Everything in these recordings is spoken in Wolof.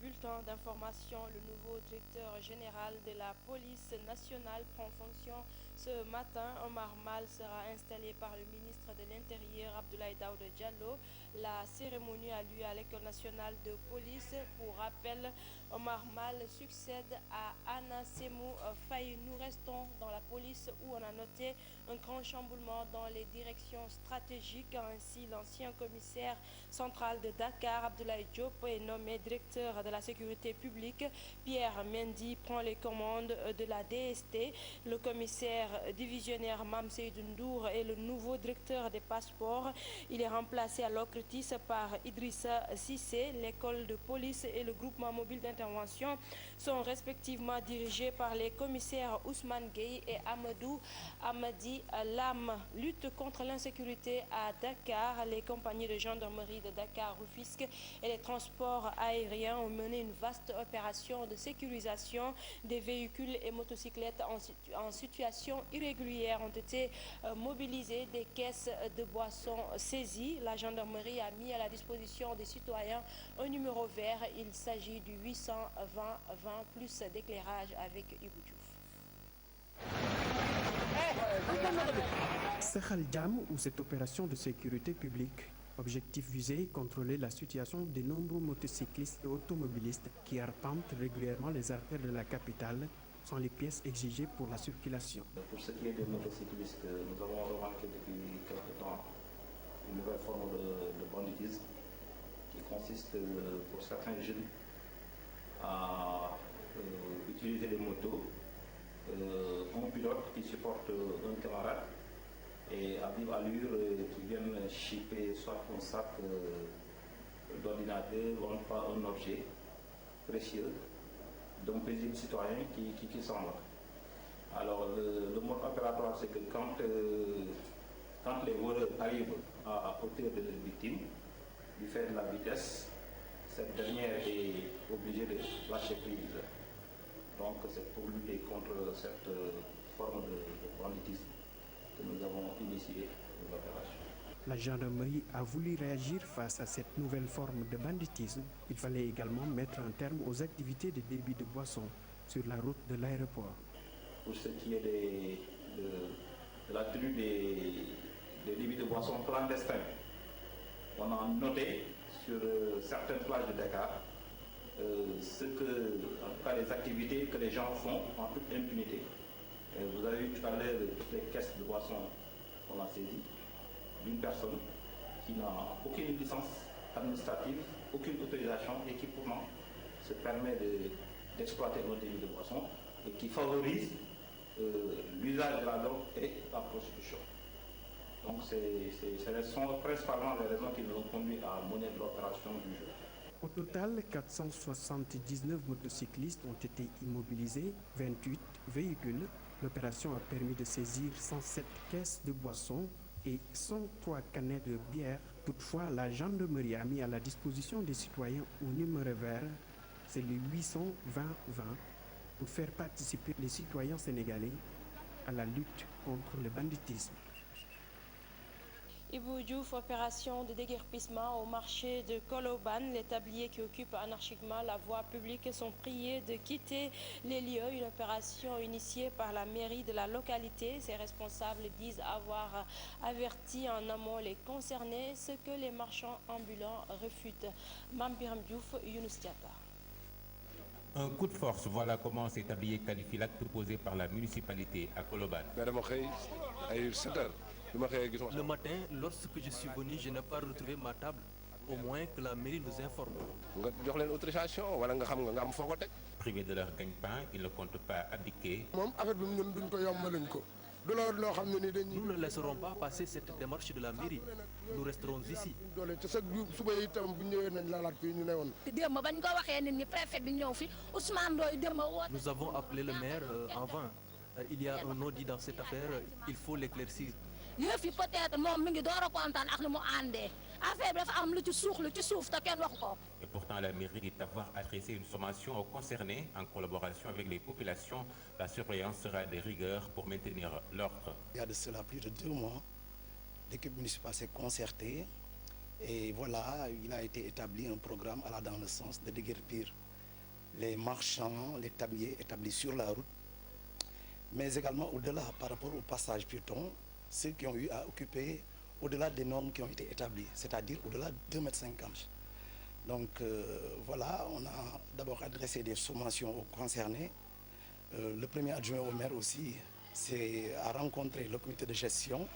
bulletin d'information, le nouveau directeur général de la police nationale prend fonction ce matin. Omar Mal sera installé par le ministre de l'Intérieur Abdoulaye Daouda Diallo. La cérémonie a lieu à l'École nationale de police. Pour rappel, Omar Mal succède à Anna Semou Faye. Nous restons dans la police où on a noté un grand chamboulement dans les directions stratégiques. Ainsi, l'ancien commissaire central de Dakar, Abdoulaye Diop, est nommé directeur de la sécurité publique. Pierre Mendy prend les commandes de la DST. Le commissaire divisionnaire Mam Seydou Ndour est le nouveau directeur des passeports. Il est remplacé à Locretis par Idrissa Sissé. L'école de police et le groupement mobile d'intervention sont respectivement dirigés par les commissaires Ousmane Gueye et Amadou Amadi Lam. Lutte contre l'insécurité à Dakar. Les compagnies de gendarmerie de Dakar, Rufisque et les transports aériens ont mené une vaste opération de sécurisation des véhicules et motocyclettes en situation irrégulière. Ont été mobilisées des caisses de boissons saisies. La gendarmerie a mis à la disposition des citoyens un numéro vert. Il s'agit du 820 20 plus d'éclairage avec Ibou Diouf. Sakhal Jam ou cette opération de sécurité publique. Objectif visé, contrôler la situation de nombreux motocyclistes et automobilistes qui arpentent régulièrement les artères de la capitale sans les pièces exigées pour la circulation. Pour ce qui est des motocyclistes, nous avons remarqué depuis quelque temps une nouvelle forme de banditisme qui consiste pour certains jeunes à utiliser des motos, un pilote qui supporte un camarade et à vive allure qui viennent chipper soit un sac d'ordinateur ou pas un objet précieux d'un paisible citoyen qui s'en va. Alors le mode opératoire, c'est que quand les voleurs arrivent à hauteur de leur victime, du fait de la vitesse, cette dernière est obligée de lâcher prise. Donc c'est pour lutter contre cette forme de banditisme que nous avons initié l'opération. La gendarmerie a voulu réagir face à cette nouvelle forme de banditisme. Il fallait également mettre un terme aux activités de débit de boissons sur la route de l'aéroport. Pour ce qui est de la tenue des débits de boissons clandestins, on a noté sur certaines plages de Dakar ce que, en tout cas, les activités que les gens font en toute impunité. Vous avez vu tout à l'heure toutes les caisses de boissons qu'on a saisies d'une personne qui n'a aucune licence administrative, aucune autorisation et qui pourtant se permet d'exploiter nos débits de boissons et qui favorise l'usage de la drogue et la prostitution. Donc ce sont principalement les raisons qui nous ont conduit à mener l'opération du jour. Au total, 479 motocyclistes ont été immobilisés, 28 véhicules. L'opération a permis de saisir 107 caisses de boissons et 103 canettes de bière. Toutefois, la gendarmerie a mis à la disposition des citoyens au numéro vert, c'est le 820-20, pour faire participer les citoyens sénégalais à la lutte contre le banditisme. Ibou Diouf, opération de déguerpissement au marché de Koloban. Les tabliers qui occupent anarchiquement la voie publique sont priés de quitter les lieux. Une opération initiée par la mairie de la localité. Ses responsables disent avoir averti en amont les concernés, ce que les marchands ambulants refutent. Mambiram Diouf, Younous Diatta. Un coup de force, voilà comment ces tabliers qualifient l'acte posé par la municipalité à Koloban. Le matin, lorsque je suis venu, je n'ai pas retrouvé ma table. Au moins que la mairie nous informe. Privés de leur gagne-pain, ils ne comptent pas abdiquer. Nous ne laisserons pas passer cette démarche de la mairie. Nous resterons ici. Nous avons appelé le maire en vain. Il y a un audit dans cette affaire, il faut l'éclaircir. Et pourtant, la mairie dit avoir adressé une sommation aux concernés en collaboration avec les populations. La surveillance sera de rigueur pour maintenir l'ordre. Il y a de cela plus de 2 mois, l'équipe municipale s'est concertée et voilà, il a été établi un programme allant dans le sens de déguerpir les marchands, les tabliers établis sur la route, mais également au-delà par rapport au passage piéton, ceux qui ont eu à occuper au-delà des normes qui ont été établies, c'est-à-dire au-delà de 2,50 m. Donc voilà, on a d'abord adressé des sommations aux concernés. Le premier adjoint au maire aussi a rencontré le comité de gestion.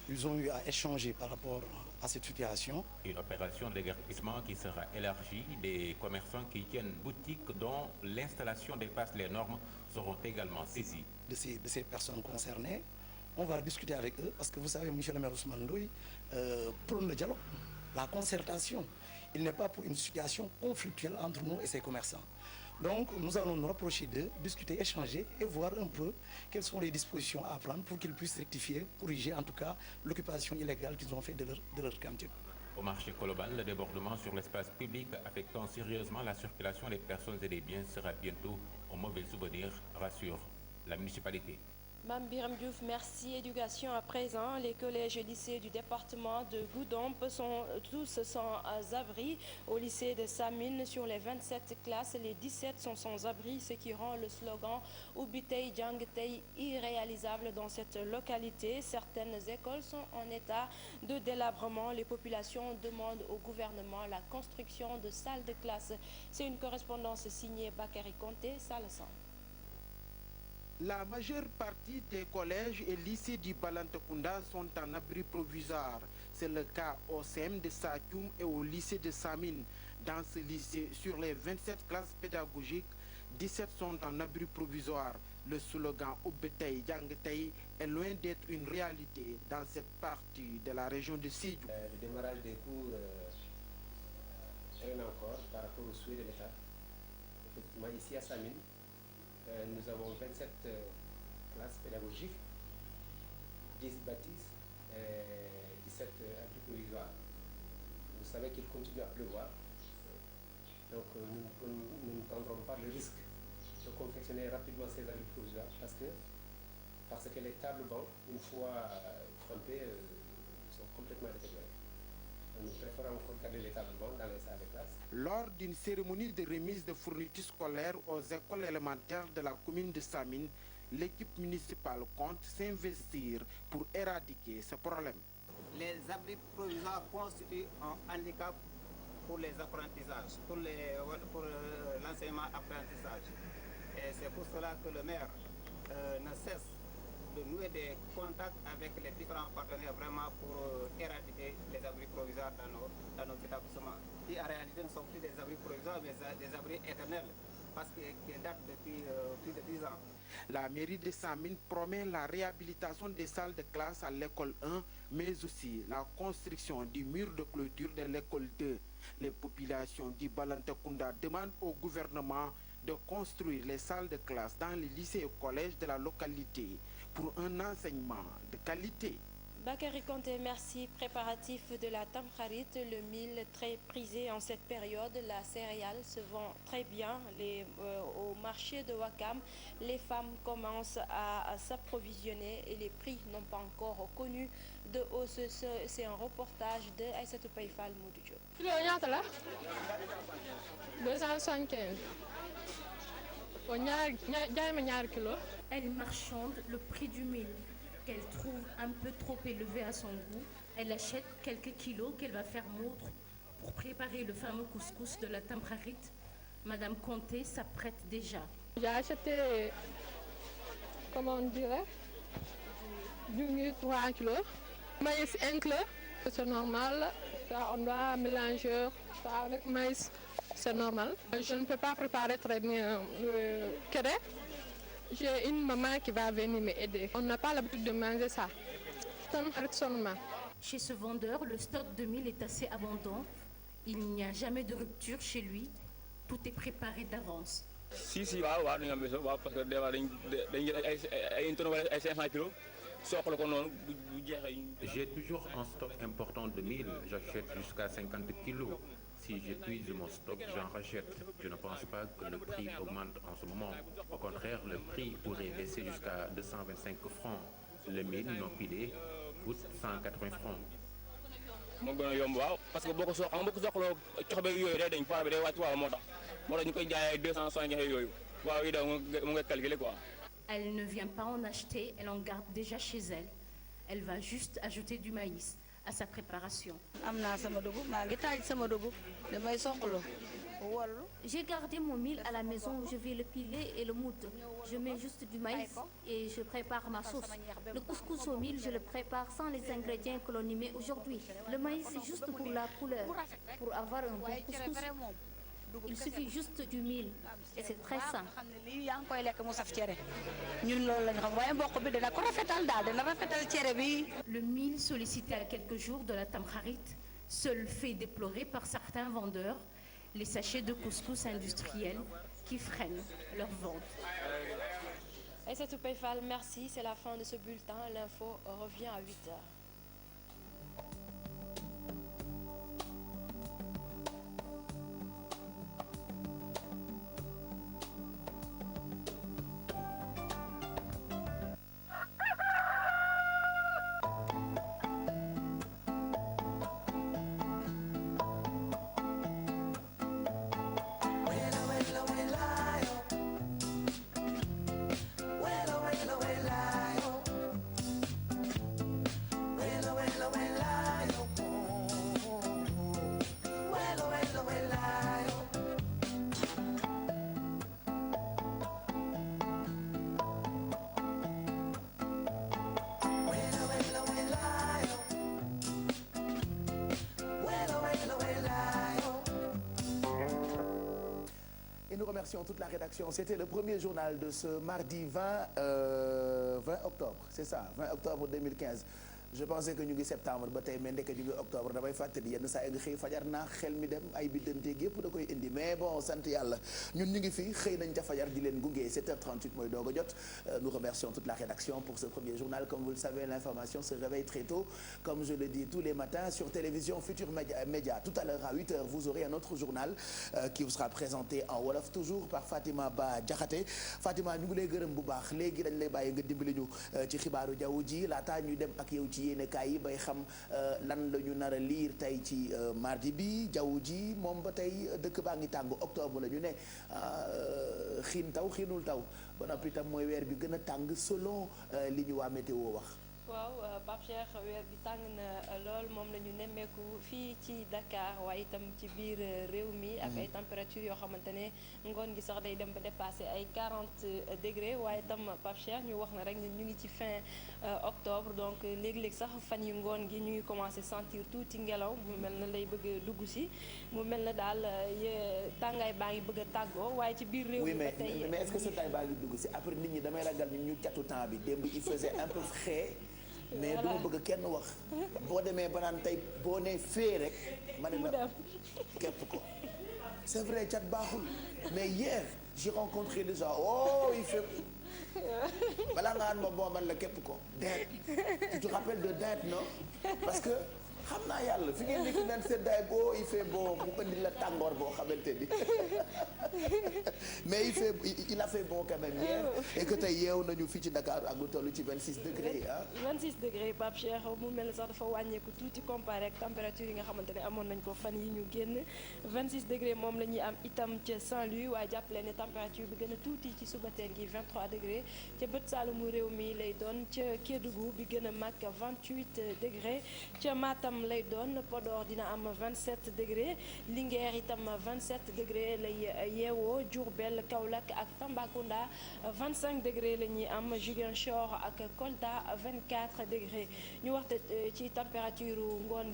Ils ont eu à échanger par rapport à cette situation. Une opération de déguerpissement qui sera élargie. Des commerçants qui tiennent boutique dont l'installation dépasse les normes seront également saisis. De ces personnes concernées, on va discuter avec eux parce que vous savez, M. le maire Ousmane Ndoye prône le dialogue, la concertation. Il n'est pas pour une situation conflictuelle entre nous et ces commerçants. Donc nous allons nous rapprocher d'eux, discuter, échanger et voir un peu quelles sont les dispositions à prendre pour qu'ils puissent rectifier, corriger en tout cas l'occupation illégale qu'ils ont fait de leur cantine. Au marché Koloban, le débordement sur l'espace public affectant sérieusement la circulation des personnes et des biens sera bientôt un mauvais souvenir, rassure la municipalité. Mme Biram Diouf, merci. Éducation à présent. Les collèges et lycées du département de Goudomp sont tous sans abri. Au lycée de Samine, sur les 27 classes, les 17 sont sans abri, ce qui rend le slogan Ubitei Djangtei irréalisable dans cette localité. Certaines écoles sont en état de délabrement. Les populations demandent au gouvernement la construction de salles de classe. C'est une correspondance signée Bakary Conté, Salassan. La majeure partie des collèges et lycées du Balantakunda sont en abri provisoire. C'est le cas au CEM de Satioum et au lycée de Samine. Dans ce lycée, sur les 27 classes pédagogiques, 17 sont en abri provisoire. Le slogan Ubetei Djangtei est loin d'être une réalité dans cette partie de la région de Sédhiou. Le démarrage des cours traîne encore par rapport au souhait de l'État. Effectivement, ici à Samine, nous avons 27 classes pédagogiques, 10 bâtisses et 17 abris provisoires. Vous savez qu'il continue à pleuvoir, donc nous ne prendrons pas le risque de confectionner rapidement ces abris provisoires parce que les tables bancs, une fois trempés, sont complètement détériorées. Nous préférons encore garder les tables bancs dans les salles de classe. Lors d'une cérémonie de remise de fournitures scolaires aux écoles élémentaires de la commune de Samine, l'équipe municipale compte s'investir pour éradiquer ce problème. Les abris provisoires constituent un handicap pour les apprentissages, pour l'enseignement-apprentissage. Et c'est pour cela que le maire ne cesse de nouer des contacts avec les différents partenaires vraiment pour éradiquer les abris provisoires dans nos établissements, qui en réalité ne sont plus des abris provisoires mais des abris éternels parce qu'ils datent depuis plus de 10 ans. La mairie de Samine promet la réhabilitation des salles de classe à l'école 1, mais aussi la construction du mur de clôture de l'école 2. Les populations du Balantakunda demandent au gouvernement de construire les salles de classe dans les lycées et collèges de la localité pour un enseignement de qualité. Bakary Conté, merci. Préparatif de la Tamkharit, le mil très prisé en cette période. La céréale se vend très bien au marché de Wakam. Les femmes commencent à s'approvisionner et les prix n'ont pas encore connu de hausse. C'est un reportage de Aïssatou Païfal Moudoudio. Kilo ñaata la 275. jaay ma ñaari kilo. Elle marchande le prix du mil qu'elle trouve un peu trop élevé à son goût. Elle achète quelques kilos qu'elle va faire moudre pour préparer le fameux couscous de la Tamkharit. Madame Conté s'apprête déjà. J'ai acheté, comment on dirait, du mil 3 kilos. Maïs 1 kilo, c'est normal. Ça, on doit mélanger ça avec maïs, c'est normal. Je ne peux pas préparer très bien le kéré. J'ai une maman qui va venir m'aider. On n'a pas l'habitude de manger ça. Chez ce vendeur, le stock de mil est assez abondant. Il n'y a jamais de rupture chez lui. Tout est préparé d'avance. Si, parce que j'ai toujours un stock important de mil. J'achète jusqu'à 50 kilos. Si j'épuise mon stock, j'en rachète. Je ne pense pas que le prix augmente en ce moment. Au contraire, le prix pourrait baisser jusqu'à 225 francs. Le mil non pilé coûte 180 francs. moo gën a yomb waaw parce que boo ko soxloo cox beeg yooyu day dañ poids bi day wàcc waaw moo tax ñu koy jaayee ay 260 yooyu waaw yi daw mu nga calculer quoi. Elle ne vient pas en acheter, elle en garde déjà chez elle. Elle va juste ajouter du maïs à sa préparation. J'ai gardé mon mil à la maison, je vais le piler et le moudre. Je mets juste du maïs et je prépare ma sauce. Le couscous au mil, je le prépare sans les ingrédients que l'on y met aujourd'hui. Le maïs, c'est juste pour la couleur, pour avoir un bon couscous. Il suffit juste du mil et c'est très sain. Le mil sollicité à quelques jours de la Tamkharit, seul fait déplorer par certains vendeurs, les sachets de couscous industriels qui freinent leur vente. Aïssatou Payfal, merci. C'est la fin de ce bulletin. L'info revient à 8h. Nous remercions toute la rédaction. C'était le premier journal de ce mardi 20 octobre, c'est ça, 20 octobre 2015. Je pensais que ñu ngi septembre ba tey mais ndekk ñu ngi octobre damay fàttali yenn saa yi nga xëy fajar naa xel mi dem ay biddanteeg yëpp da koy indi mais bon sant yàlla ñun ñu ngi fi xëy nañ ca fajar di leen gunge 7h38 mooy doog a jot. Nous remercions toute la rédaction pour ce premier journal. Comme vous le savez, l'information se réveille très tôt, comme je le dis tous les matins sur télévision Futur Média. Tout à l'heure à 8h, vous aurez un autre journal qui vous sera présenté en wolof toujours par Fatima Ba Diakhaté. Fatima ñu ngi lay gërëm bu baax léegi dañ lay bàyyi nga dimbali ñu ci xibaaru jaww ji laataa ñuy dem ak yow ci yéenekaay yi bay xam lan la ñu nar a liir tey ci mardi bi jaww ji moom ba tey dëkk baa ngi tàng octobre la ñu ne xiin taw xiinul taw ba noppi itam mooy weer bi gën a tàng selon li ñu waa météo wax. waaw Pape Cheikh weer bi tàng na lool moom la ñu nemmeeku fii ci Dakar waaye itam ci biir réew mi ak ay température yoo xamante ne ngoon gi sax day dem ba dépassé ay 40 degrés waaye itam Pape Cheikh ñu wax na rek ñu ngi ci fin octobre donc léeg-léeg sax fan yu ngoon gi ñu ngi commencé sentir tuuti ngelaw mu mel na lay bëgg a dugg si mu mel na daal tàngaay baa ngi bëgg a tàggoo waaye ci biir réew mi ba tey mais est-ce que ce tàngaay baa ngi dugg si après nit ñi damay ragal ñu catu temps bi démb il faisait un peu frais mais du ma bëgg kenn wax boo demee ba naan tey boo nee fee rek ma ne la képp ko c'est vrai cat baaxul mais hier j'ai rencontré des gens oh il fait balaa nga an ma bon man la képp ko deet tu te rappelles de deet non parce que xam naa yàlla fi ngeen nekk naan seddaay boo il fait bon mu indi la tàngoor boo xamante ni mais il a fait bon quand même hier et que tey yeew nañu fii ci Dakar ak lu toll ci 26 degrés ah. 26 degrés Pape Cheikh mu mel ne sax dafa wàññeeku tuuti comparé ak température yi nga xamante ne amoon nañ ko fan yi ñu génn 26 degrés moom la ñuy am itam ca Saint-Louis waaye jàppale ne température bi gën a tuuti ci subateel gi 23 degrés ca bët saalumu réew mi lay doon ca Kédougou bi gën a mag 28 degrés ca Matam lay doon Podor dina am 27 degrés Linguère itam 27 degrés lay yeewoo Diourbel Kaolack ak Tambacounda 25 degrés la ñuy am Ziguinchor ak Kolda 24 degrés ñu waxte ci température ngoon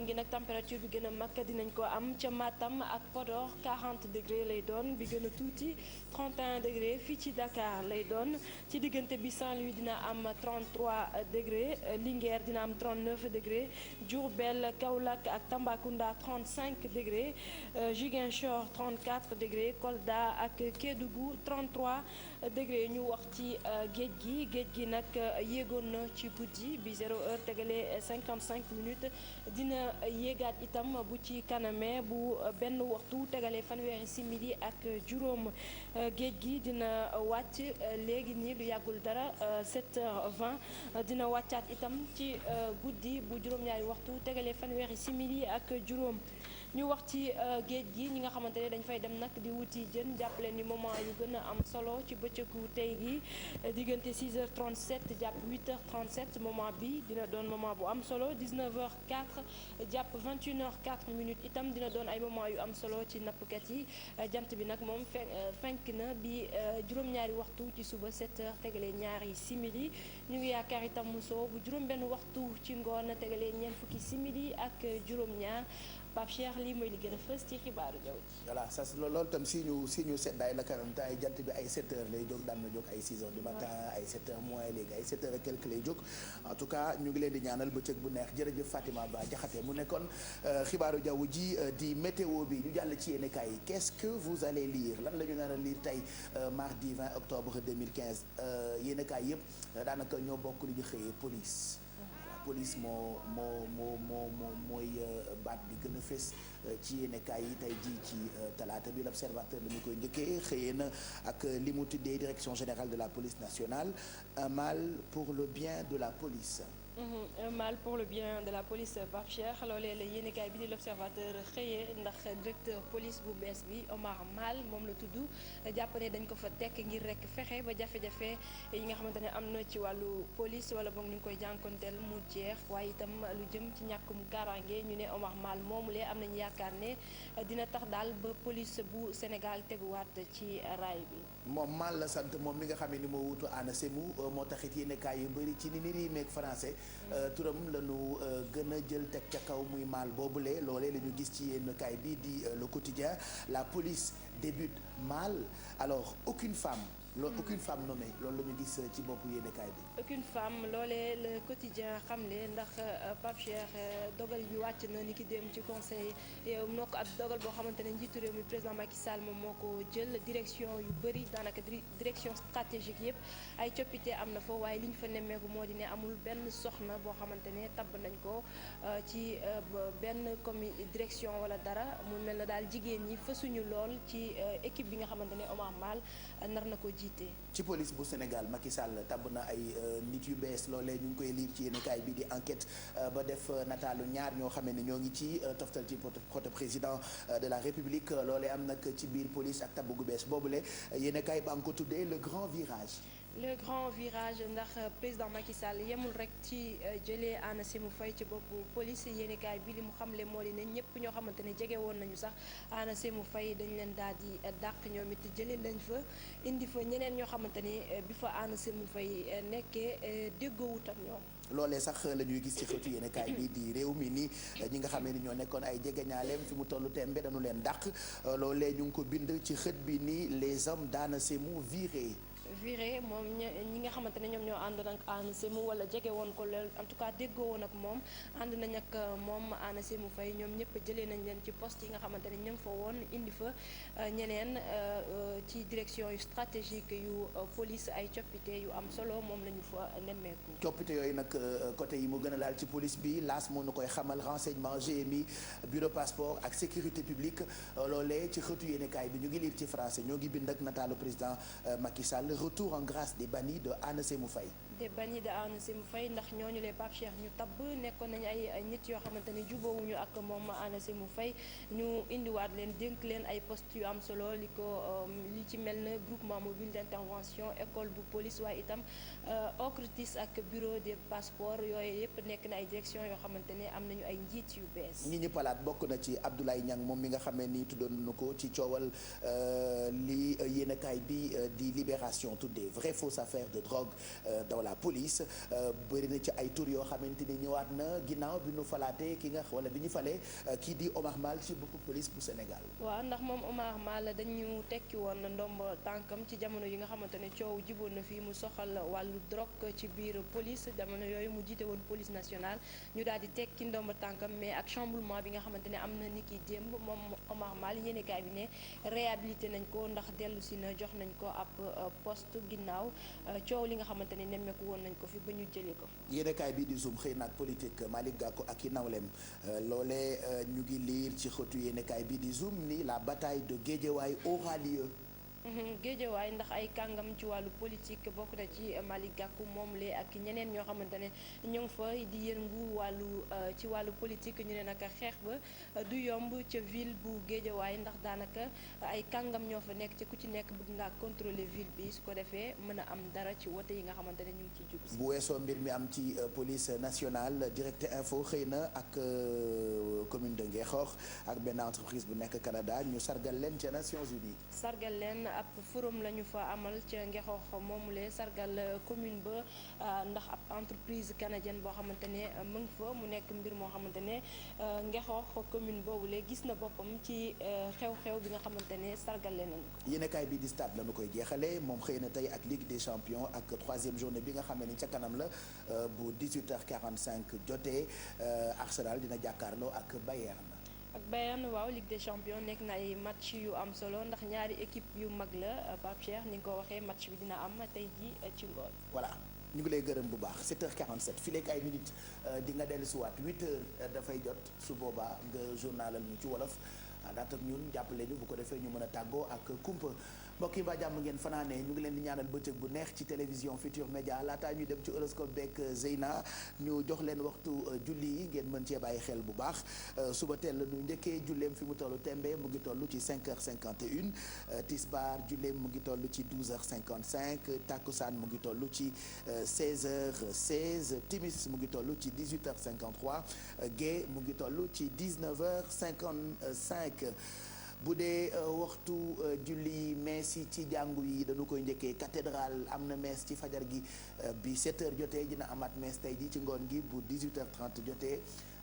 gi nag température bi gën a mag dinañ ko am ca Matam ak Podor 40 degrés lay doon bi gën a tuuti 31 degrés fii ci Dakar lay doon ci diggante bi Saint-Louis dina am 33 degrés Linguère dina am 39 degrés Diourbel Kaolack ak Tambacounda 35 degrés Ziguinchor 34 degrés Kolda Kolda ak Kédougou 33 degré. ñu wax ci géej gi nag yéegoon na ci guddi bi 0 heure tegalee 55 minutes dina yéegaat itam bu ci kaname bu benn waxtu tegalee fanweeri simili ak juróom. géej gi dina wàcc léegi nii lu yàggul dara 7h20 dina wàccaat itam ci guddi bu juróom-ñaari waxtu tegalee fanweeri simili ak juróom. ñu wax ci géej gi ñi nga xamante ne dañ fay dem nag di wuti jën jàppale ni moment yu gën a am solo ci bëccëgu tey gi diggante 6h37 jàpp 8h37 moment bi dina doon moment bu am solo 19h04 jàpp 21h04 minutes itam dina doon ay moment yu am solo ci nappkat yi jant bi nag moom fenk na bi juróom-ñaari waxtu ci suba 7h tegalee ñaari simili ñu ngi yaakaar itam musoo bu juróom-benn waxtu ci ngoon tegalee ñeent fukki simili ak juróom-ñaar. Pape Cheikh lii mooy li gën a fës ci xibaaru jaww ji. voilà ça loolu itam si ñu seddaay la kanam te ay jant bi ay 7h lay jóg daan na jóg ay 6h du matin ay 7h moins léegi ay 7h et quelque lay jóg en tout cas ñu ngi leen di ñaanal bëccëg bu neex jërëjëf Fatima Ba Jaxate mu nekkoon xibaaru jaww ji di météo bi ñu jàll ci yéen kaay yi qu'est-ce que vous allez lire lan la ñu nar a lire tey mardi 20 octobre 2015 yéen kaay yëpp daanaka ñoo bokk li ñu xëyee police. police mooy baat bi gën a fës ci yéenekaay yi tey jii ci talaata bi l'observateur dañu koy njëkkee xëyee na ak li mu tuddee direction générale de la police nationale un mal pour le bien de la police. Un mal pour le bien de la police Pape Cheikh loolee la yéenekaay bi di l'observateur xëyee ndax directeur police bu bees bi Omar Mal moom la tudd jàpp ne dañ ko fa tekk ngir rek fexe ba jafe-jafe yi nga xamante ne am na ci wàllu police wala boog ñu ngi koy jànkonteel mu jeex waaye itam lu jëm ci ñàkkum kaaraange ñu ne Omar Mal moomulee am nañu yaakaar ne dina tax daal ba police bu Sénégal teguwaat ci raay bi. moom Mal la sant moom mi nga xam ne ni moo wutu Anna Semou moo taxit yéenekaay yu bëri ci ni ni meeg français. turam la ñu gën a jël teg ca kaw muy Mal boobule loolee la ñu gis ci yenn kaay bi di le quotidien la police débute mal alors aucune femme nommée loolu la ñu gis ci boppu yéenekaay bi. aucune femme loolee le quotidien xamle ndax Pape Cheikh dogal bi wàcc na ni ki dem ci conseil moo ko ak dogal boo xamante ne njiitu réew mi président Macky Sall moom moo ko jël direction yu bëri daanaka direction stratégique yëpp ay coppite am na fa waaye li ñu fa nemmeeku moo di ne amul benn soxna boo xamante ne tabb nañ ko ci benn commis direction wala dara mu mel na daal jigéen ñi fësuñu lool ci équipe bi nga xamante ne Omar Mal nar na ko jiite. ci police bu Sénégal Macky Sall tabb na ay nit yu bees loolee ñu ngi koy lire ci yéenekaay bi di enquête ba def nataalu ñaar ñoo xam ne ñoo ngi ci toftal ci côté président de la République loolee am nag ci biir police ak tabb gu bees boobule yéenekaay ba nga ko tuddee le grand virage. le grand virage ndax président Macky Sall yemul rek ci jëlee Anna Semou Faye ci boppu police yéenekaay bi li mu xamle moo di ne ñëpp ñoo xamante ne jege woon nañu sax Anna Semou Faye dañ leen daal di dàq ñoom it jëlee lañ fa indi fa ñeneen ñoo xamante ne bi fa Anna Semou Faye nekkee déggoowut ak ñoom. loolee sax la ñuy gis ci xëtu yéenekaay bi di réew mi ni ñi nga xam ne ni ñoo nekkoon ay jegeñaaleem fi mu tollu tembe dañu leen dàq loolee ñu ngi ko bind ci xët bi ni les hommes d'Anna Semou virés. viré moom ñi nga xamante ne ñoom ñoo ànd nag Anna Semou wala jege woon ko lool en tout cas déggoo woon ak moom ànd nañ ak moom Anna Semou Faye ñoom ñëpp jëlee nañ leen ci poste yi nga xamante ne ñu ngi fa woon indi fa ñeneen ci direction yu stratégique yu police ay coppite yu am solo moom la ñu fa nemmeeku. coppite yooyu nag côté yi mu gën a laal ci police bi laas moo nu koy xamal renseignement GMI bureau passeport ak sécurité publique loolee ci xëtu yéenekaay bi ñu ngi lire ci français ñoo ngi bind ak nataalu président Macky Sall. retour en grâce des bannis de Anna Semou Faye. des bannis de Anna Semou Faye ndax ñooñu les Pape Cheikh ñu tabb nekkoon nañu ay nit yoo xamante ne jubóowuñu ak moom Anna Semou Faye ñu indiwaat leen dénk leen ay postes yu am solo li ci mel ne groupement mobile d'intervention école bu police waaye itam OCRTIS ak bureau des passeports yooyu yëpp nekk na ay direction yoo xamante ne am nañu ay njiit yu bees. ñi ñu palaat bokk na ci Abdoulaye Niang moom mi nga xamee ni tuddoon na ko ci coowal li yéenekaay bi di Libération sont toutes des vraies fausses affaires de drogue dans la police bëri na ci ay tur yoo xamante ni ñëwaat na ginnaaw bi ñu falaatee ki nga wala bi ñu falee kii di Omar Mal ci bopp police bu Sénégal. waaw ndax moom Omar Mal dañu tekki woon ndomb tànkam ci jamono yi nga xamante ne coow jiboon na fii mu soxal wàllu drogue ci biir police jamono yooyu mu jiite woon police nationale ñu daal di tekki ndomb tànkam mais ak chamboulement bi nga xamante ne am na ni ki démb moom Omar Mal yéenekaay bi ne réhabilité nañ ko ndax dellu si na jox nañ ko ab poste ginnaaw coow li nga xamante ne nemmeeku woon nañ ko fi ba ñu jëlee ko. yéenekaay bi di Zoom xëy na ak politique Malick Gakou ak i nawlem loolee ñu ngi liir ci xëtu yéenekaay bi di Zoom ni la bataille de Guédiawaye aura lieu. Géejawaay ndax ay kàngam ci wàllu politique bokk na ci Malick Gakou moom lee ak ñeneen ñoo xamante ne ñu ngi fa di yëngu wàllu ci wàllu politique ñu ne naka xeex ba du yomb ca ville bu Géejawaay ndax daanaka ay kàngam ñoo fa nekk ci ku ci nekk bëgg ngaa contrôler ville bi su ko defee mën a am dara ci wote yi nga xamante ne ñu ngi ciy jub si. bu weesoo mbir mi am ci police nationale Direct Info xëy na ak commune de Nguékhokh ak benn entreprise bu nekk Canada ñu sargal leen ca Nations Unies. sargal leen ab forum la ñu fa amal ca Nguékhokh moomule sargal commune ba ndax ab entreprise canadienne boo xamante ne mu ngi fa mu nekk mbir moo xamante ne Nguékhokh commune boobule gis na boppam ci xew-xew bi nga xamante ne sargal leen nañu ko. yéenekaay bi di stade la ñu koy jeexale moom xëy na tey ak Ligue des champions ak troisième journée bi nga xam ne ca kanam la bu 18h45 jotee Arsenal dina jàkkaarloo ak Bayern. ak Bayern waaw Ligue des champions nekk na ay match yu am solo ndax ñaari équipe yu mag la Pape Cheikh ni nga ko waxee match bi dina am tey ji ci ngoon. voilà ñu ngi lay gërëm bu baax 7h47 fii léegi ay minutes di nga dellusiwaat 8h dafay jot su boobaa nga journalal ñu ci wolof daat ak ñun jàppale ñu bu ko defee ñu mën a tàggoo ak kumpa mbokk yi mbaa jàmm ngeen fanaane ñu ngi leen di ñaanal bëccëg bu neex ci télévision Futur Média laataa ñuy dem ci horoscope beeg Zeyna ñu jox leen waxtu julli yi ngeen mën cee bàyyi xel bu baax suba teel la ñu njëkkee julleem fi mu tollu tembe mu ngi toll ci 5h51 tisbaar julleem mu ngi toll ci 12h55 takkusaan mu ngi toll ci 16h16 timis mu ngi toll ci 18h53 gée mu ngi toll ci 19h55 bu dee waxtu julli mees yi ci jàngu yi dañu koy njëkkee cathédrale am na mees ci fajar gi bi 7h jotee dina amaat mees tey ji ci ngoon gi bu 18h30 jotee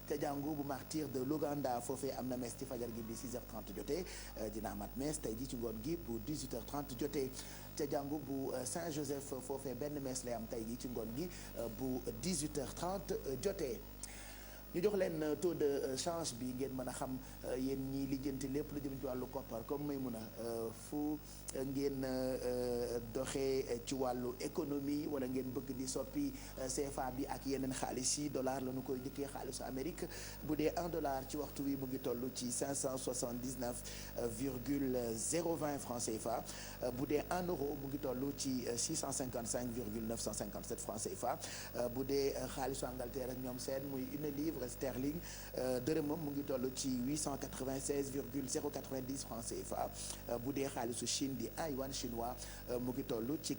te jàngu bu martyr de l'Ouganda foofee am na mees ci fajar gi bi 6h30 jotee dina amaat mees tey ji ci ngoon gi bu 18h30 jotee te jàngu bu Saint-Joseph foofee benn mees lay am tey ji ci ngoon gi bu 18h30 jotee ñu jox leen taux de change bi ngeen mën a xam yéen ñi lijjanti lépp lu jëm ci wàllu koppar comme may mun a fu ngeen doxee ci wàllu économie wala ngeen bëgg di soppi CFA bi ak yeneen xaalis yi dollar la ñu koy njëkkee xaalisu Amérique bu dee $1 ci waxtu wi mu ngi toll ci 579,020 francs CFA bu dee €1 mu ngi toll ci 655,957 francs CFA bu dee xaalisu Angleterre ak ñoom seen muy une livre sterling dërëmam mu ngi toll ci 896,090 francs CFA bu dee xaalisu Chine di yuan chinois mu ngi toll ci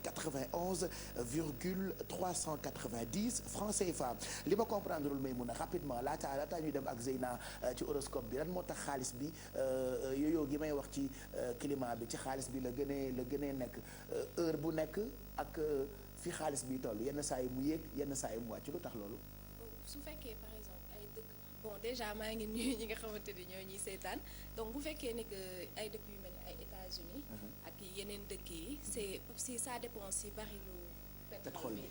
91,390 francs CFA li ma comprendre lul may mun a rapidement laataa ñuy dem ak Zeyna ci horoscope bi lan moo tax xaalis bi yooyu gi may wax ci climat bi ci xaalis bi la gënee nekk heure bu nekk ak fi xaalis bi toll yenn saa yi mu yéeg yenn saa yi mu wàcc lu tax loolu. su fekkee par exemple ay dëkk bon déjà maa ngi nuyu ñi nga xamante ni ñoo ñuy seetaan donc bu fekkee ne que ay dëkk yu mel ni ay États-Unis ak yeneen dëkk yi c'est si ça dépend si barilu pétrole bi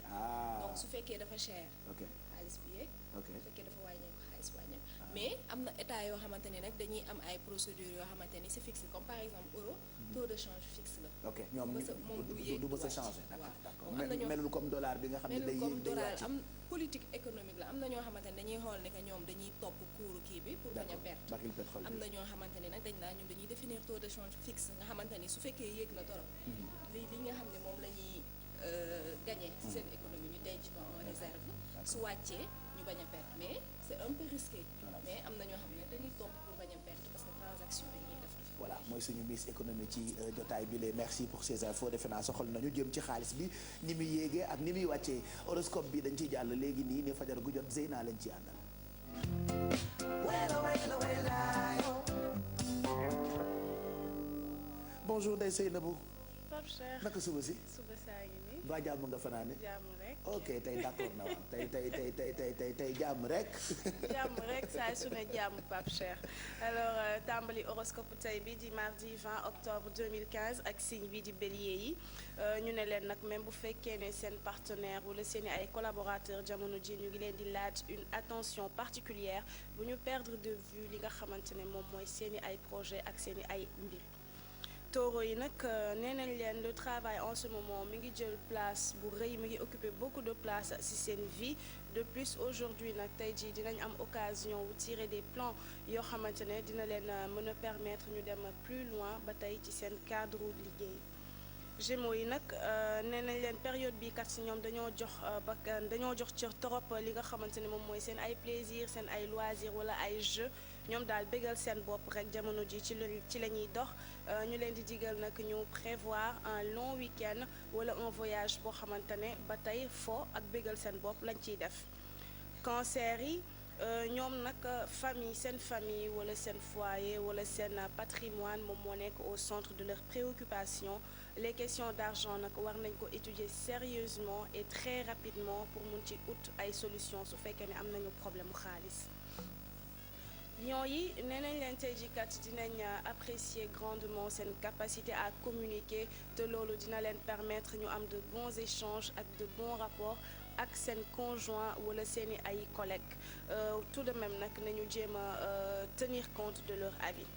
donc su fekkee dafa cher xaalis bi yeeg su fekkee dafa wàññeeku xaalis wàññeeku mais am na état yoo xamante ni nag dañuy am ay procédures yoo xamante ni c'est fixe comme par exemple euro taux de change fixe la. ok ñoom du yéeg du mës a changer. d'accord melul comme dollar bi nga xam ne day comme dollar am politique économique la am na ñoo xamante ne dañuy xool ne que ñoom dañuy topp cours kii bi pour bañ a perte am na ñoo xamante ni nag dañ naa ñun dañuy définir taux de change fixe nga xamante ni su fekkee yéeg na torop li nga xam ne moom la ñuy gagné ci seen économie ñu denc ko en réserve su wàccee ñu bañ a perte mais c'est un peu risqué mais am na ñoo xam ne dañuy topp pour bañ a perte parce que transaction yi ñuy def voilà mooy suñu Miss économie ci jotaay bi les merci pour ces infos defe naa soxal nañu jëm ci xaalis bi ni muy yéegee ak ni muy wàccee horoscope bi dañ ciy jàll léegi nii ni fajar gu jot Zeyna lañ ci àndal. Bonjour Ndeye Seynabou. Pape Cheikh. naka suba si. suba saa ngi nii. mbaa jàmm nga fanaane. jàmm rek. ok tey d'accord na waaw tey jàmm rek. jàmm rek saa su ne jàmm Pape Cheikh alors tàmbali horoscope tey bi di mardi 20 octobre 2015 ak signe bi di bélier yi ñu ne leen nag même bu fekkee ne seen partenaire wala seen ay collaborateurs jamono ji ñu ngi leen di laaj une attention particulière bu ñu perdre de vue li nga xamante ne moom mooy seen i ay projet ak seen i ay mbir. Taureau yi nag nee nañ leen le travail en ce moment mi ngi jël place bu rëy mi ngi occuper beaucoup de place ci seen vie de plus aujourd'hui nag tey jii dinañ am occasion wu tirer des plans yoo xamante ne dina leen mën a permettre ñu dem plus loin ba tey ci seen cadre liggéey. Gémeaux yi nag nee nañ leen période bi kat si ñoom dañoo jox cër trop li nga xamante ne moom mooy seen ay plaisir seen ay loisir wala ay jeux ñoom daal bégal seen bopp rek jamono ji ci la ñuy dox ñu leen di digal nag ñu prévoir un long week-end wala un voyage boo xamante ne ba tey fo ak bégal seen bopp lañ ciy def. Cancer yi ñoom nag seen famille wala seen foyer wala seen patrimoine moom moo nekk au centre de leurs préoccupations. Les questions d'argent nag war nañ ko étudier sérieusement et très rapidement pour mun ci ut ay solutions su fekkee ne am nañu problème mu xaalis. Lions yi nee nañ leen tey jii kat dinañ apprécier grandement seen capacité à communiquer te loolu dina leen permettre ñu am de bons échanges ak de bons rapports ak seen conjoint wala seeni ay collègues tout de même nag nañu jéem a tenir compte de leur avis.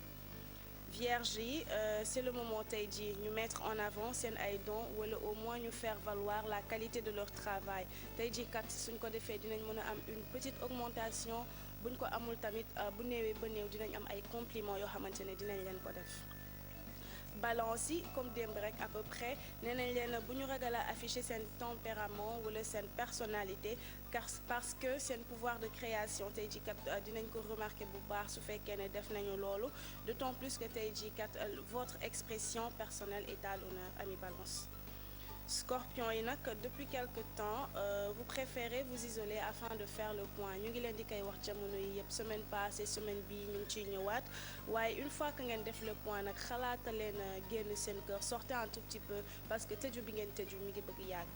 Vierge yi c'est le moment tey jii ñu mettre en avant seen ay dons wala au moins ñu faire valoir la qualité de leur travail tey jii kat suñ ko defee dinañ mën a am une petite augmentation buñ ko amul tamit bu néewee ba néew dinañ am ay compliments yoo xamante ne dinañ leen ko def. Balance yi comme démb rek à peu près nee nañ leen bu ñu ragal a afficher seen tempérament wala seen personnalité parce que seen pouvoir de création tey jii kat dinañ ko remarquer bu baax su fekkee ne def nañu loolu d'autant plus que tey jii kat votre expression personnelle est à l'honneur ami Balance. Scorpion yi nag depuis quelque temps vous préférez vous isoler afin de faire le point ñu ngi leen di koy wax jamono yi yëpp semaine passée semaine bii ñu ngi ciy ñëwaat waaye une fois que ngeen def le point nag xalaata leen génn seen kër sortez un tout petit peu parce que tëju bi ngeen tëju mi ngi bëgg yàgg.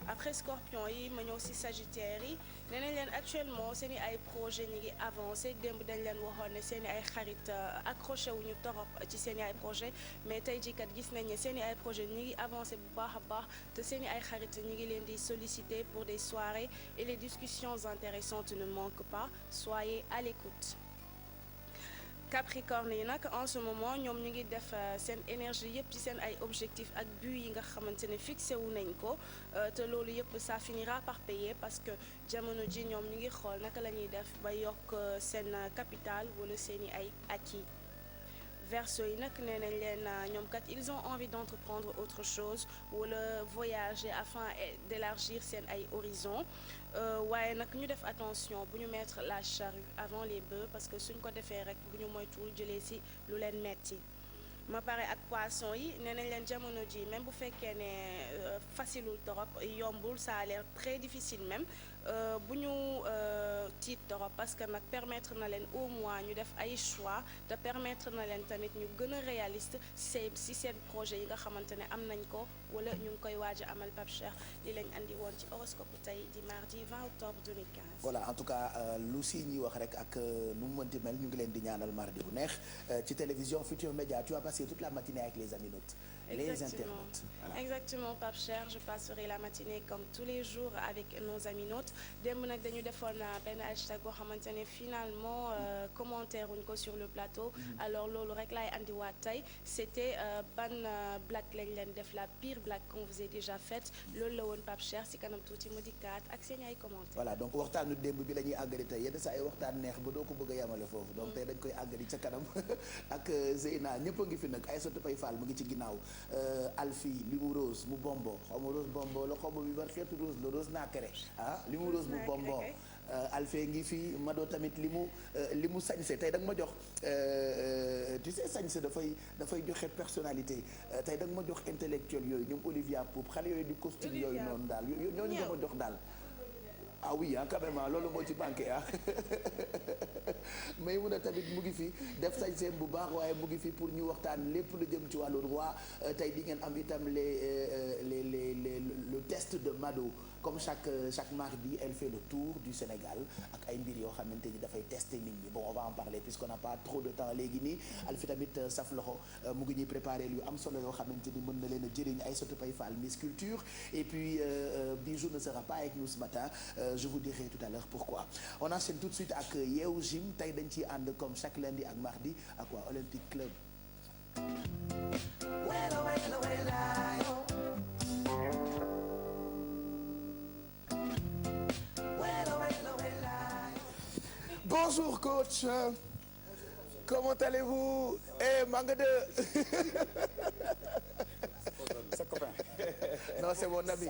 Après Scorpion yi ma ñëw ci Sagittaire yi nee nañ leen actuellement seeni ay projet ñi ngi avancé démb dañ leen waxoon ne seeni ay xarit accroché wu ñu torop ci seeni ay projet mais tey jii kat gis nañ ne seeni ay projet ñi ngi avancé bu baax a baax te seeni ay xarit ñi ngi leen di solliciter pour des soirées et les discussions intéressantes ne manquent pas soyez à l'écoute. Capricorne yi nag en ce moment ñoom ñu ngi def seen énergie yëpp ci seen ay objectifs ak but yi nga xamante ne fixé wu nañ ko te loolu yëpp ça finira par payer parce que jamono ji ñoom ñu ngi xool naka la ñuy def ba yokk seen capital wala seeni ay acquis. Verseau yi nag nee nañ leen ñoom kat ils ont envie d'entreprendre autre chose wala voyager afin d'élargir seen ay horizons waaye nag ñu def attention bu ñu mettre la charrue avant les bœufs parce que suñ ko defee rek bu ñu moytuwul jëlee ci lu leen metti. ma pare ak poisson yi nee nañ leen jamono ji même bu fekkee ne facilul torop yombul ça a l'air très difficile même bu ñu tiit torop parce que nag permettre na leen au moins ñu def ay choix te permettre na leen tamit ñu gën a réaliste ci seen projet yi nga xamante ne am nañ ko wala ñu ngi koy waaj a amal Pape Cheikh li lañ andi woon ci horoscope tey di mardi 20 octobre 2015. voilà en tout cas lu si ñuy wax rek ak nu mu mënti mel ñu ngi leen di ñaanal mardi bu neex ci télévision Futur Média tu vas passer toute la matinée avec les aminotes. Les internautes. Voilà. Exactement Pape Cheikh je passerai la matinée comme tous les jours avec nos aminotes démb nag dañu defoon benn hashtag boo xamante ne finalement commentaire wuñ ko sur le plateau alors loolu rek laay andiwaat tey c'était ban blague lañ leen def la pire blague qu'on vous ait déjà faite loolu la woon Pape Cheikh si kanam tuuti mu dikkaat ak seen ay commentaires. voilà donc waxtaanu démb bi la ñuy àggali tey yenn saa ay waxtaan neex ba doo ko bëgg a yamale foofu donc tey dañ koy àggali ca kanam ak Zeyna ñëpp a ngi fi nag Aïssatou Paye Fall mu ngi ci ginnaaw Alfi li mu rose mu bonbon xaw ma rose bonbon la xaw ma bi bar xeetu rose la rose naakere li mu rose mu bonbon Alfi ngi fi Mado tamit li mu sañse tey da nga ma jox tu sais sañse dafay joxe personnalité tey da nga ma jox intellectuel yooyu ñoom Olivia Poupe xale yooyu di costume yooyu noonu daal ñooñu nga ma jox daal ah oui ah quand même loolu moo ci manqué ah may mun a tamit mu ngi fi def sañ-seem bu baax waaye mu ngi fi pour ñu waxtaan lépp lu jëm ci wàllu droit tey di ngeen am itam le test de Mado comme chaque mardi elle fait le tour du Sénégal ak ay mbir yoo xamante ni dafay tester nit ñi bon on va en parler puisqu'on n'a pas trop de temps léegi nii al fi tamit saf loxo mu ngi ñuy préparer lu am solo yoo xamante ni mën na leen a jëriñ Aïssatou Paye Fall Miss Culture et puis Bijou ne sera pas avec nous ce matin je vous dirai tout à l'heure pourquoi on enchaîne tout de suite ak Yeewu Gym tey dañ ciy ànd comme chaque lundi ak mardi ak waa Olympique Club. Bonjour coach, comment allez-vous? Manga 2 sa copain. Non, c'est mon ami.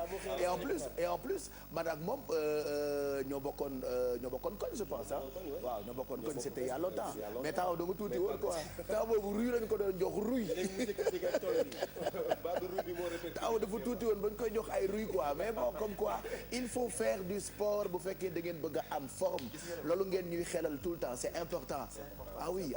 Et en plus man ak moom ñoo bokkoon koñ je pense ah. waaw ñoo bokkoon koñ c'était il y a longtemps. mais taw dama tuuti woon quoi. taw boobu ruy lañ ko doon jox ruy. taw dafa tuuti woon ba ñu koy jox ay ruy quoi mais bon comme quoi il faut faire du sport bu fekkee da ngeen bëgg a am forme loolu ngeen ñuy xelal tout le temps c'est important. ah oui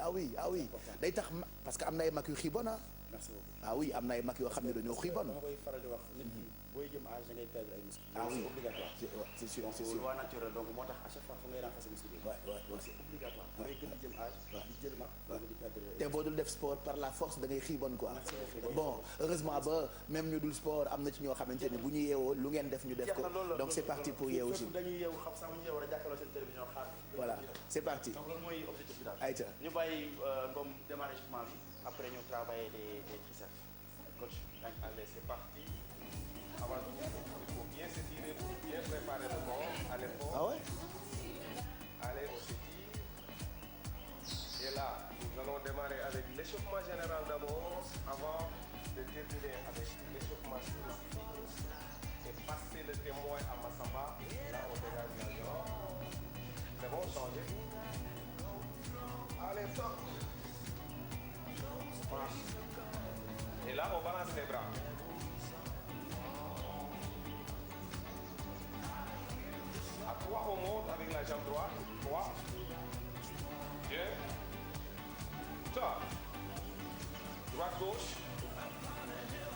day tax parce que am na ay mag yu xiibon ah. Merci beaucoup. Ah oui am na ay mag yoo xam ne dañoo xiibon. dama koy faral di wax nit ki booy jëm âge da ngay perdre ay muscles. Ah oui c'est obligatoire. c'est sûr c'est donc sûr. loi naturelle donc moo tax à chaque fois fu ngay renforcer muscle bi. donc c'est obligatoire. da ngay gën di jëm âge. di jël mag di perdre. te boo dul def sport par la force da ngay xiibon quoi. bon heureusement ba même ñu dul sport am na ci ñoo xamante ni bu ñu yeewoo lu ngeen def ñu def ko donc c'est parti pour Yeewu Gym. dañuy yeewu xam sax ñu yeewu rek jàkkaarloo seen télévision xaar. voilà c'est parti. donc loolu mooy objectif bi daal. ayca ñu bàyyi comme démarrer équipement bi après ñu travailler des triceps. Coach, allez, c'est parti. Avant tout, il faut bien s'étirer pour bien préparer le corps à l'effort. Ah ouais? Allez, on s'étire. Et là, nous allons démarrer avec l'échauffement général d'abord, avant de terminer avec l'échauffement spécifique et passer le témoin à Massamba. Là, on dégage la jambe. C'est bon, changez. Allez, top. Et là, on balance les bras. À 3, on monte avec la jambe droite. 3, 2, top. Droite, gauche.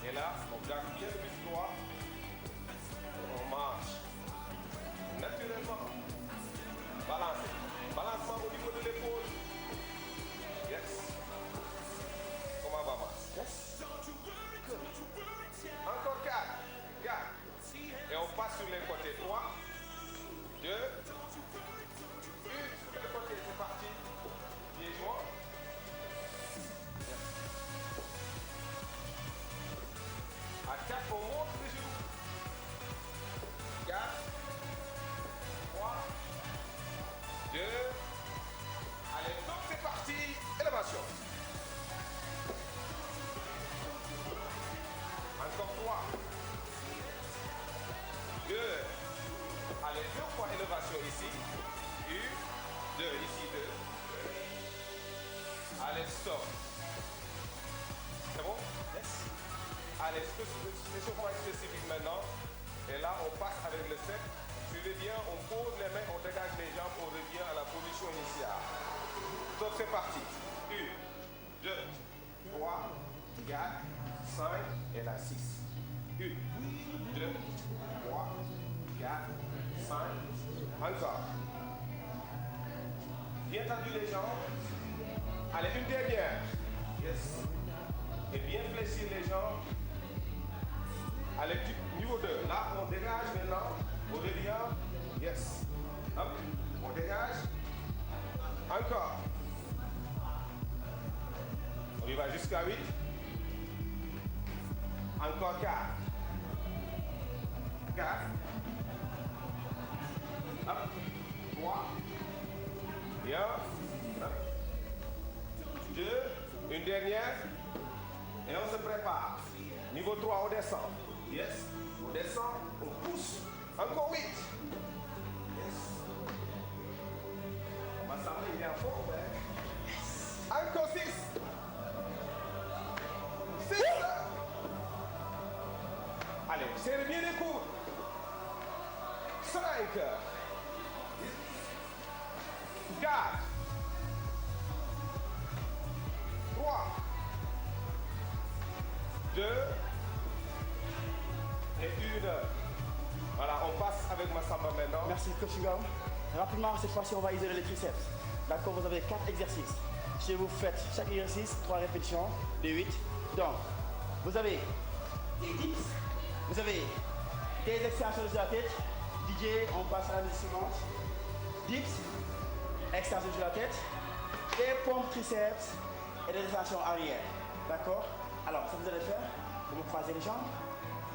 Et là, on garde bien le buste droit. On marche. Naturellement. Balancez. Balancement au niveau de l'épaule. Yes. Comment va marche? Yes. Encore 4. Et on passe sur les côtés. 3, 2, 1. Sur les côtés, c'est parti. Pieds joints. À 4, on monte les genoux. 4, 3, 2. Allez, donc c'est parti. Élévation. Encore 3, 2, allez, 2 fois élévation ici, 1, 2, ici 2, allez, stop, c'est bon? Yes. Allez, échauffement spécifique maintenant, et là on passe avec le 7, suivez bien, on pose les mains, on dégage les jambes, on revient à la position initiale. Stop, c'est parti, 1, 2, 3, 4, 5, et là 6. 1, 2, 3, 4, 5. Encore. Bien tendu les jambes. Allez, une dernière. Yes. Et bien fléchir les jambes. Allez, niveau 2. Là, on dégage maintenant. On revient. Yes. Hop. On dégage. Encore. On y va jusqu'à 8. Encore 4. 4. Hop. 3. Bien. Hop. 2. Une dernière. Et on se prépare. Niveau 3, on descend. Yes. On descend. On pousse. Encore 8. Yes. On va s'arrêter, il est à fond. Encore 6. 6. Allez, serrez bien les coudes. 5. 2 et 1. Voilà, on passe avec Massamba maintenant. Merci, coach Ngom. Rapidement, cette fois-ci, on va isoler les triceps. D'accord, vous avez 4 exercices. Si vous faites chaque exercice, 3 répétitions de 8. Donc, vous avez des dips, vous avez des extensions de la tête. DJ, on passe à la musique suivante. Dips, extensions de la tête, des pompes triceps et des extensions arrière. D'accord? Alors, ce que vous allez faire, vous vous croisez les jambes,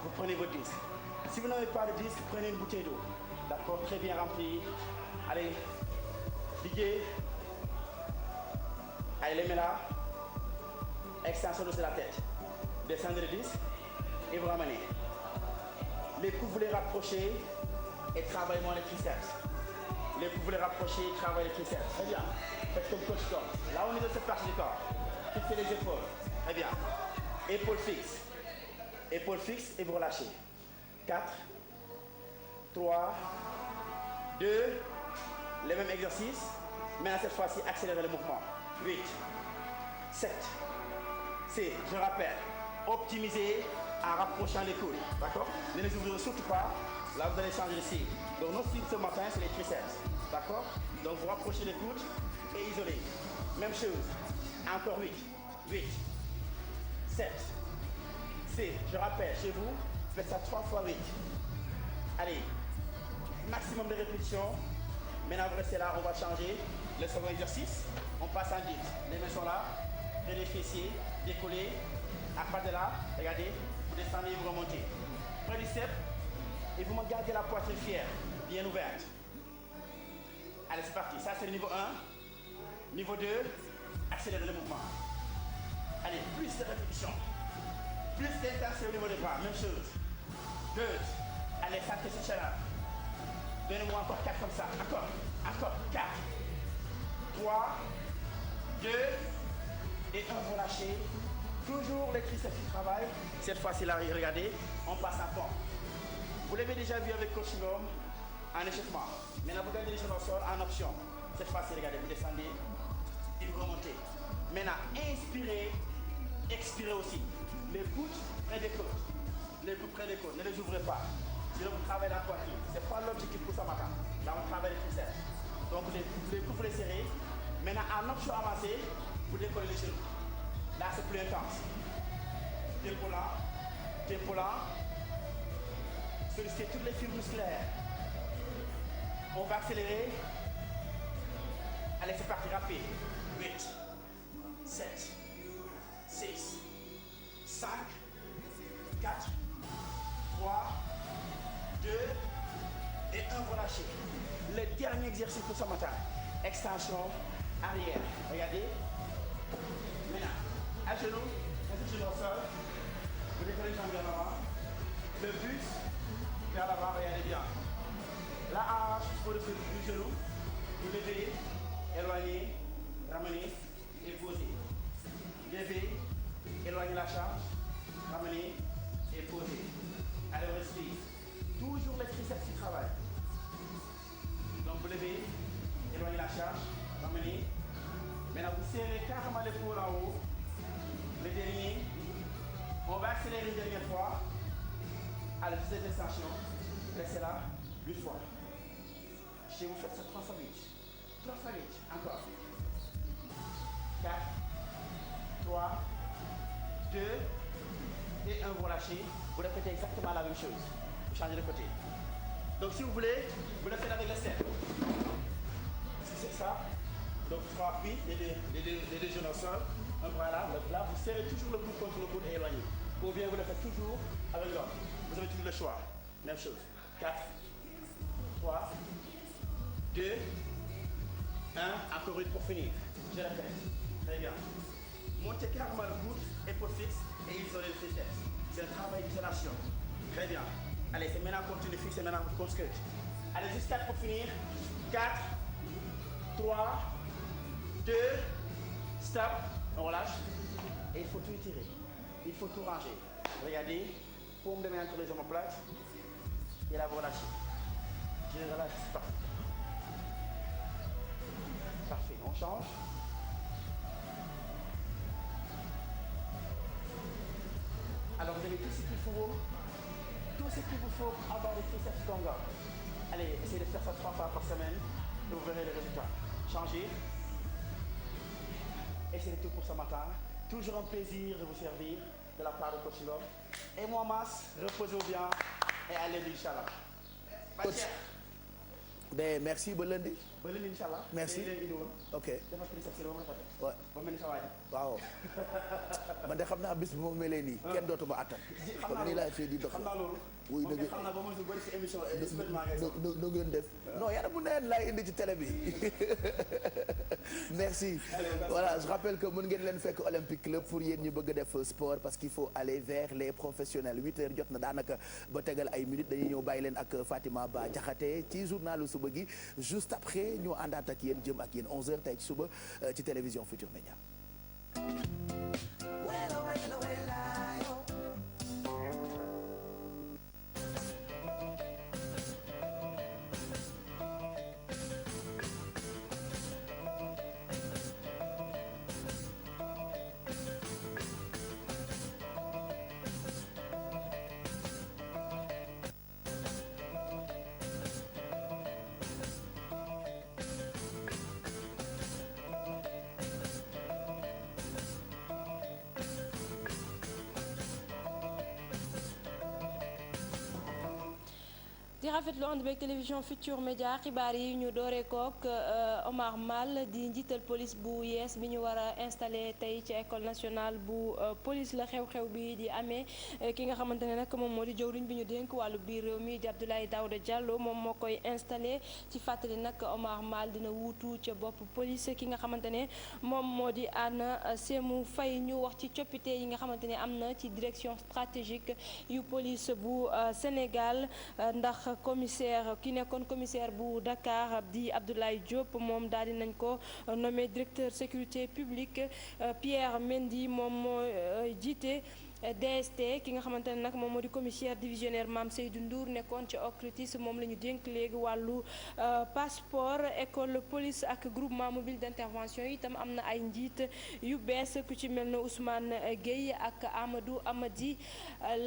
vous prenez votre disque. Si vous n'avez pas de disque, prenez une bouteille d'eau. D'accord? Très bien remplie. Allez, DJ. Allez, les mains là. Extension de la tête. Descendez le disque et vous ramenez. Les coups, vous les rapprochez et travaillez moins les triceps. Les coups, vous les rapprochez et travaillez les triceps. Très bien. Faites comme coach Tom. Là, on est de cette partie du corps. Fixez les épaules. Très bien. Épaules fixes. Épaules fixes et vous relâchez. 4, 3, 2, les mêmes exercices. Maintenant, cette fois-ci, accélérez le mouvement. 8, 7, 6, je rappelle, optimisez en rapprochant les coudes. D'accord? Ne les ouvrez surtout pas. Là, vous allez changer de cible. Donc, notre cible ce matin, c'est les triceps. D'accord? Donc, vous rapprochez les coudes et isolez. Même chose. Encore 8, 7, 6, je rappelle, chez vous, faites ça 3 fois 8. Allez, maximum de répétitions. Maintenant, vous restez là, on va changer le second exercice. On passe en dips. Les mains sont là, et les fessiers, décollés. À partir de là, regardez, vous descendez et vous remontez. Prenez du step et vous me gardez la poitrine fière, bien ouverte. Allez, c'est parti. Ça, c'est le niveau 1. Niveau 2, accélérez le mouvement. Allez, plus de répétitions. Plus d'intensité au niveau des bras, même chose. 2. Allez, ça c'est ce challenge. Donnez-moi encore 4 comme ça. Encore 4. 3, 2, et 1, vous lâchez. Toujours les triceps qui travaillent. Cette fois-ci, là, regardez, on passe à pompe. Vous l'avez déjà vu avec coach Ngom en échauffement. Maintenant, vous gardez les genoux au sol en option. Cette fois-ci, regardez, vous descendez et vous remontez. Maintenant, inspirez, expirez aussi. Les coudes près des côtes. Les coudes près des côtes. Ne les ouvrez pas. Sinon, vous travaillez la poitrine. Ce n'est pas l'objectif pour ça matin. Là, on travaille les triceps. Donc, les coudes, vous les serrez. Maintenant, en option avancée, vous décollez les genoux. Là, c'est plus intense. Tempo là. Sollicitez toutes les fibres musculaires. On va accélérer. Allez, c'est parti, rapide. 8, 7, 6, 5, 4, 3, 2 et 1, vous lâchez. Le dernier exercice pour ce matin. Extension arrière. Regardez. Maintenant, à genoux, un genou au sol. Vous décollez les jambes vers l'avant. Le buste vers l'avant, regardez bien. La hanche au-dessus du genou. Vous levez, éloignez, ramenez et posez. Levez, éloignez la charge, ramenez et posez. Allez, on respire. Toujours les triceps qui travaillent. Donc vous levez, éloignez la charge, ramenez. Maintenant vous serrez carrément l'épaule en haut. Le dernier. On va accélérer une dernière fois. Allez, vous êtes extension. Restez là, 8 fois. Chez vous, faites ça 3 fois 8. 3 fois 8. Encore. 4, 3, 2 et 1, vous lâchez. Vous répétez exactement la même chose. Vous changez de côté. Donc si vous voulez, vous le faites avec le step. Si c'est ça, donc 3 appuis, les deux genoux au sol, un bras là, l'autre là, vous serrez toujours le coude contre le coude et éloignez. Ou bien vous le faites toujours avec l'autre. Vous avez toujours le choix. Même chose. 4, 3, 2, 1, encore une pour finir. Je répète. Très bien. Montez carrément le coude, épaule fixe et isolez le triceps. C'est un travail d'isolation. Très bien. Allez, c'est maintenant continue fixe et maintenant qu'on scrute. Allez, juste 4 pour finir. 4, 3, 2, stop. On relâche. Et il faut tout étirer. Il faut tout ranger. Regardez. Paume de main entre les omoplates. Et là, vous relâchez. Je relâche. C'est parfait. Parfait. On change. prenez tout ce qu'il vous faut pour avoir des triceps longueurs. Allez, essayez de faire ça 3 fois par semaine et vous verrez le résultat. Changez. Et c'est tout pour ce matin. Toujours un plaisir de vous servir de la part de Coach Ngom. Et moi, Mas, reposez-vous bien et allez, Inch'Allah. Coach. Ben, merci, ba lundi. Ba lundi, Inch'Allah. Merci. Ok. Waaw. Man de xam naa bis bu ma melee nii kenn dootuma attan. Comme nii laa fee di doxee. wuy dëgg xam naa ba ma su bëri si émission no ngeen def non yàlla bu neen laay indi ci télé bi merci. Voilà, je rappelle que mën ngeen leen fekk Olympique Club pour yéen ñu bëgg def sport parce qu'il faut aller vers les professionnels 8h jot na daanaka ba tegal ay minutes dañuy ñëw bàyyi leen ak Fatima Ba Diakhaté ci journalu suba gi juste après ñu àndaat ak yéen jëm ak yéen 11h tey ci suba ci télévision Futur Média. di rafetlu ànd beeg télévision Futur Média xibaar yi ñu dooree kook Omar Mal di njiital police bu yees bi ñu war a installé tey ci école nationale bu police la xew-xew bi di amee ki nga xamante ne nag moom moo di jëwriñ bi ñu dénk wàllu biir réew mi di Abdoulaye Daouda Diallo moom moo koy installé ci fàttali nag Omar Mal dina wuutu ca bopp police ki nga xamante ne moom moo di Anna Sémou Faye ñu wax ci coppite yi nga xamante ne am na ci direction stratégique yu police bu Sénégal ndax commissaire ki nekkoon commissaire bu Dakar di Abdoulaye Diop moom daal di nañ ko nommé directeur sécurité publique Pierre Mendy moom moo jiite DST ki nga xamante ne nag moom moo di commissaire divisionnaire Mame Seydou Ndour nekkoon ci OCRTIS moom la ñu dénk léegi wàllu passeport école police ak groupement mobile d'intervention itam am na ay njiit yu bees ku ci mel ne Ousmane Gueye ak Amadou Amady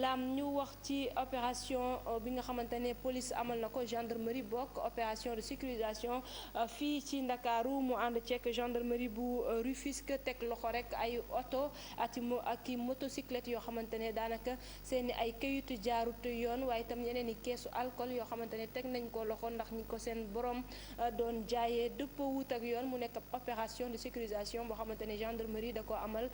Lam ñu wax ci opération bi nga xamante ne police amal na ko gendarmerie bokk opération de sécurisation fii ci Ndakaaru mu ànd ceek gendarmerie bu Rufisque teg loxo rek ay oto ak i motocyclette yoo xamante ne daanaka seeni ay këyitu jaarut yoon waaye itam yeneen i keesu alcool yoo xamante ne teg nañ ko loxo ndax ñi ko seen borom doon jaayee dëppoo wut ak yoon mu nekk opération de sécurisation boo xamante ne gendarmerie da ko amal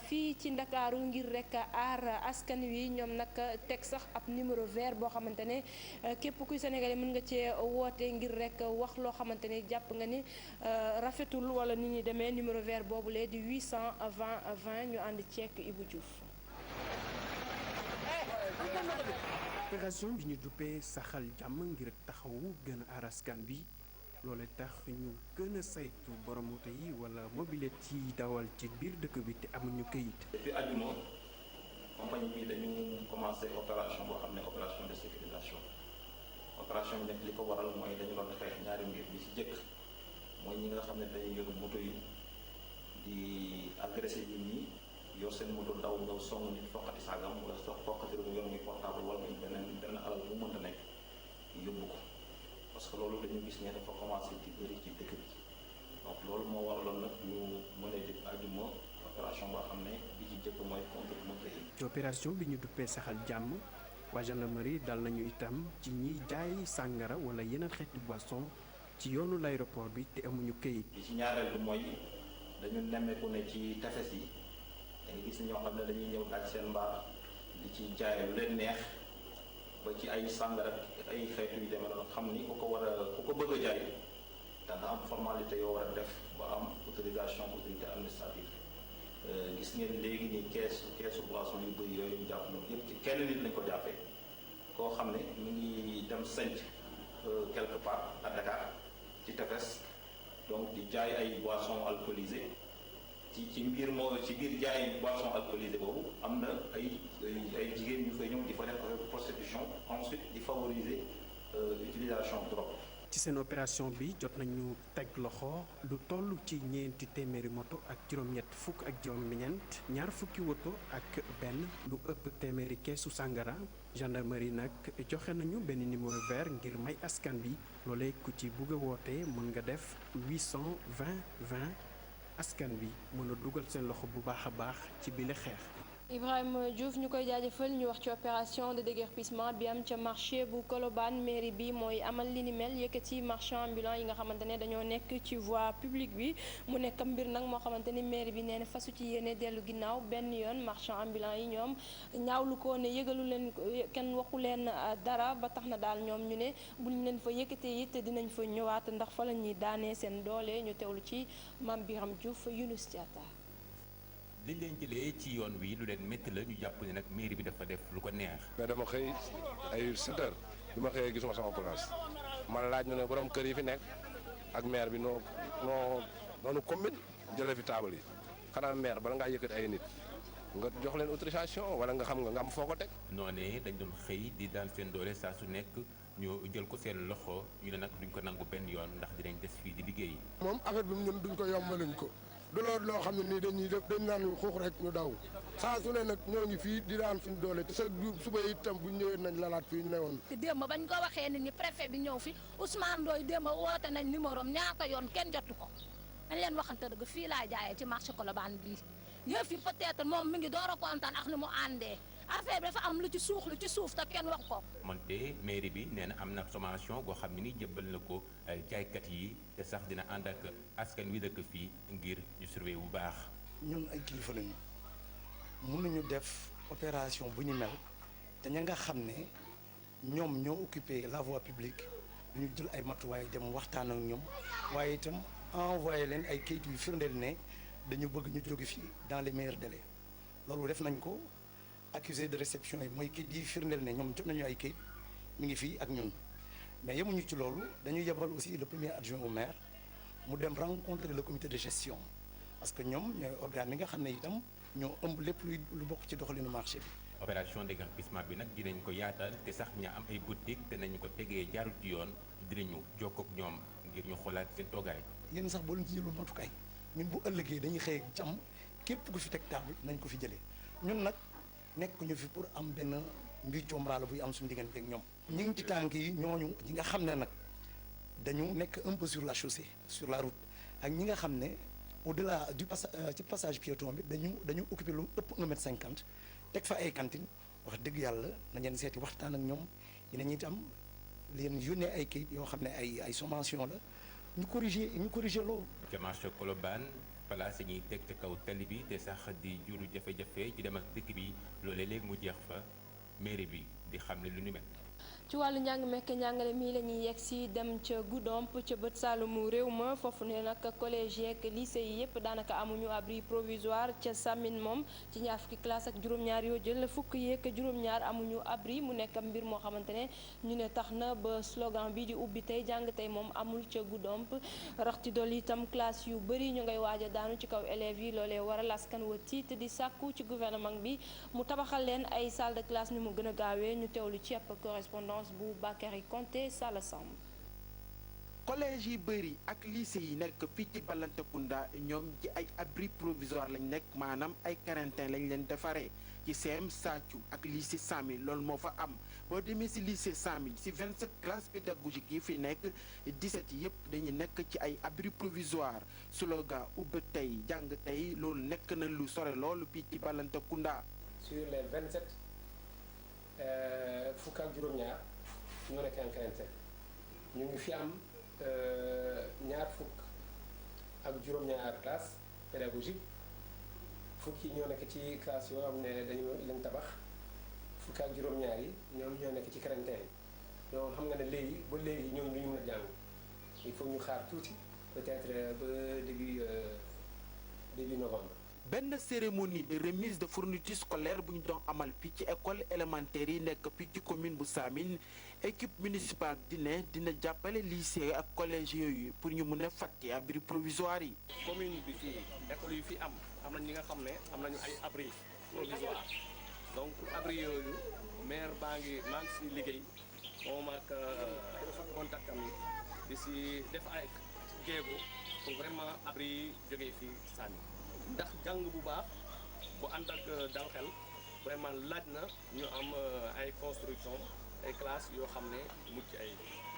fii ci Ndakaaru ngir rek aar askan wi ñoom nag teg sax ab numéro vert boo xamante ne képp kuy sénégalais mën nga cee woote ngir rek wax loo xamante ne jàpp nga ni rafetul wala nit ñi demee numéro vert boobulee di 820 20 ñu ànd ceek Ibou Diouf. opération bi ñu duppee saxal jàmm ngir taxawu gën a aar askan bi loole tax ñu gën a saytu borom moto yi wala mobilette yi dawal ci biir dëkk bi te amuñu këyit. depuis àjjuma compagnie bi dañu commencé opération boo xam ne opération de sécurisation opération bi nag li ko waral mooy dañu doon xeex ñaari mbir bi ci jëkk mooy ñi nga xam ne dañuy yor moto yi di agressé nit ñi yor seen moto daw ñëw song nit foqati saagam wala foqati lu yor muy portable wala muy benn alal bu mënta nekk yóbbu ko parce que loolu dañu gis ne dafa commencé di bëri ci dëkk bi donc loolu moo waraloon nag ñu mënee def àjjuma opération boo xam ne bi ci jëkk mooy contre moto yi. ci opération bi ñu duppee saxal jàmm waa gendarmerie dal nañu itam ci ñiy jaay sàngara wala yeneen xeeti boisson ci yoonu l'aéroport bi te amuñu këyit. bi ci ñaareel bi mooy dañu nemmeeku ne ci tefes yi da nga gis ñoo xam ne dañuy ñëw daaj seen mbaar di ci jaay lu leen neex ba ci ay sàngara ay xeetu yu demee noonu xam ni ku ko bëgg a jaay da nga am formalité yoo war a def ba am autorisation autorité administrative gis ngeen léegi ni keesu boisson yu bëri yooyu ñu jàpp noonu yëpp ci kenn nit lañ ko jàppee koo xam ne mu ngi dem sanc quelque part à Dakar ci tefes donc di jaay ay boissons alcoolisées ci biir jaay boisson alcoolisée boobu am na ay jigéen ñu fay ñëw di fa def prostitution ensuite di favoriser utilisation drogue ci seen opération bi jot nañu teg loxo lu toll ci ñeenti téeméeri moto ak juróom-ñett fukk ak juróom-ñeent ñaar fukki woto ak benn lu ëpp téeméeri keesu sàngara gendarmerie nag joxe nañu benn numéro vert ngir may askan bi loolee ku ci bugg a woote mën nga def 820 20 askan bi mën a dugal seen loxo bu baax a baax ci bile xeex. Ibrahima Diouf ñu koy jaajëfal ñu wax ci opération de déguerpissement bi am ca marché bu Colobane mairie bi mooy amal li ni mel yëkkati marchand ambulant yi nga xamante ne dañoo nekk ci voie publique bi mu nekk mbir nag moo xamante ni mairie bi nee na fasu ci yéene dellu ginnaaw benn yoon marchand ambulant yi ñoom ñaawlu ko ne yëgalu leen kenn waxu leen dara ba tax na daal ñoom ñu ne buñ leen fa yëkkatee it dinañ fa ñëwaat ndax fa la ñuy daanee seen doole ñu teewlu ci Mame Biram Diouf Younous Diatta. liñ leen jëlee ci yoon wi lu leen métti la ñu jàpp ne nag mairie bi dafa def lu ko neex. mais dama xëy ay 7 heures bi ma xëyee gisuma sama place man laaj ma ne borom kër yi fi nekk ak maire bi noonu commune jëlee fi taabal yi xanaa maire bala ngaa yëkkati ay nit nga jox leen autorisation wala nga xam nga am foo ko teg. noonee dañ doon xëy di daan seen doole saa su nekk ñu jël ko seen loxo ñu ne nag duñ ko nangu benn yoon ndax dinañ des fii di liggéey. moom affaire bi ñun duñ ko yombaluñ ko. du loolu loo xam ne nii dañ naan xuux rek ñu daw saa su ne nag ñoo ngi fii di daan suñu doole te chaque jour suba itam bu ñu ñëwee nañ lalaat fii ñu ne woon. démb bañ ko waxee nit ñi préfet bi ñëw fi Ousmane Ndoye démb woote nañ numéro am ñaata yoon kenn jotu ko dañ leen waxante dëgg fii laa jaayee ci marché Colobane bii yëf yi peut-être moom mi ngi door a kontaan ak ni mu àndee affaire bi dafa am lu ci suuf te kenn wax ko. moonte mairie bi nee na am na sommation goo xam ne ni jëbbal na ko jaaykat yi te sax dina ànd ak askan wi dëkk fii ngir ñu surveiller bu baax. ñun ay kilifa lañu mënuñu def opération bu ñu mel te ña nga xam ne ñoom ñoo occupé la voie publique duñu jël ay matuwaay dem waxtaan ak ñoom waaye itam envoyé leen ay kayit yu firndeel ne dañu bëgg ñu jóge fii dans les meilleurs délais loolu def nañ ko. accusé de réception yi mooy kayit yi firndeel ne ñoom jot nañu ay kayit mi ngi fii ak ñun mais yemuñu ci loolu dañuy yebal aussi le premier adjoint au maire mu dem rencontrer le comité de gestion parce que ñoom ñooy organe bi nga xam ne itam ñoo ëmb lépp lu bokk ci doxalinu marché bi. opération déguerpissement bi nag dinañ ko yaatal te sax ña am ay boutique te nañu ko tegee jaarut ci yoon dinañu jokkoo ak ñoom ngir ñu xoolaat seen toogaay. yéen sax boo leen ci jëlul matukaay ñun bu ëllëgee dañuy xëy jàmm képp ku fi teg table nañ ko fi jëlee ñun nag. nekk ñu fi pour am benn mbir coombraala buy am suñu diggante ak ñoom. ñi ngi ci tànk yi ñooñu ñi nga xam ne nag dañu nekk un peu sur la chaussée sur la route ak ñi nga xam ne au delà du ci passage piéton bi dañu occupé lu ëpp 1,50 m teg fa ay cantine wax dëgg yàlla nañ leen seeti waxtaan ak ñoom dinañ itam leen yónnee ay kayit yoo xam ne ay sommation la ñu corriger loolu. ca marché Colobane place ñuy teg ca kaw tali bi te sax di juru jafe-jafe ci dem ak dëkk bi loolee léegi mu jeex fa mairie bi di xam ne lu ni mel. ci wàllu njàng mekk njàngale mi la ñuy yegg si dem ca Goudomp ca bët saalumu réew ma foofu ne nag collège yeeg lycée yi yëpp daanaka amuñu abri provisoire ca Samine moom ci ñaar fukki classe ak juróom-ñaar yoo jël fukk yeeg juróom-ñaar amuñu abri mu nekk mbir moo xamante ne ñu ne tax na ba slogan bi di ubbi tey jàng tey moom amul ca Goudomp rax ci dolli itam classe yu bëri ñu ngay waaj a daanu ci kaw élèves yi loolee waral askan wa tiit di sàkku ci gouvernement bi mu tabaxal leen ay salle de classe ni mu gën a gaawee ñu teewlu ci ab correspondance bu Bakary Konté Sala Samb. collège yi bëri ak lycée yi nekk fii ci Balantacounda ñoom ci ay abri provisoire lañ nekk maanaam ay quarantaine lañ leen defaree ci CM Sathiou ak lycée Samy loolu moo fa am boo demee si lycée Samy si 27 classes pédagogiques yi fi nekk 17 yëpp dañuy nekk ci ay abri provisoire slogan ubbi tey jàng tey loolu nekk na lu sore loolu fii ci Balantacounda. sur les 27 fukk ak juróom-ñaar ñoo nekk en quarantaine ñu ngi fi am ñaar fukk ak juróom-ñaar classe pédagogique fukki ñoo nekk ci classe yoo xam ne dañu leen tabax fukk ak juróom-ñaar yi ñoom ñoo nekk ci quarantaine donc xam nga ne léegi ba léegi ñooñu du ñu mën a jàng il faut ñu xaar tuuti peut-être ba début novembre. benn cérémonie de remise de fourniture scolaire bu ñu doon amal fii ci école élémentaire yi nekk fii ci commune bu Samine équipe municipale dina jàppale lycée ak collège yooyu pour ñu mën a fàtte abri provisoire yi. commune bi fii école yu fi am na ñi nga xam ne am nañu ay abri provisoire donc abri yooyu maire maa ngi si liggéey moom ak contact am yi di si def ay jéego pour vraiment abri yi jógee fii Samy ndax jàng bu baax bu ànd ak dal xel vraiment laaj na ñu am ay construction ay classes yoo xam ne mucc ay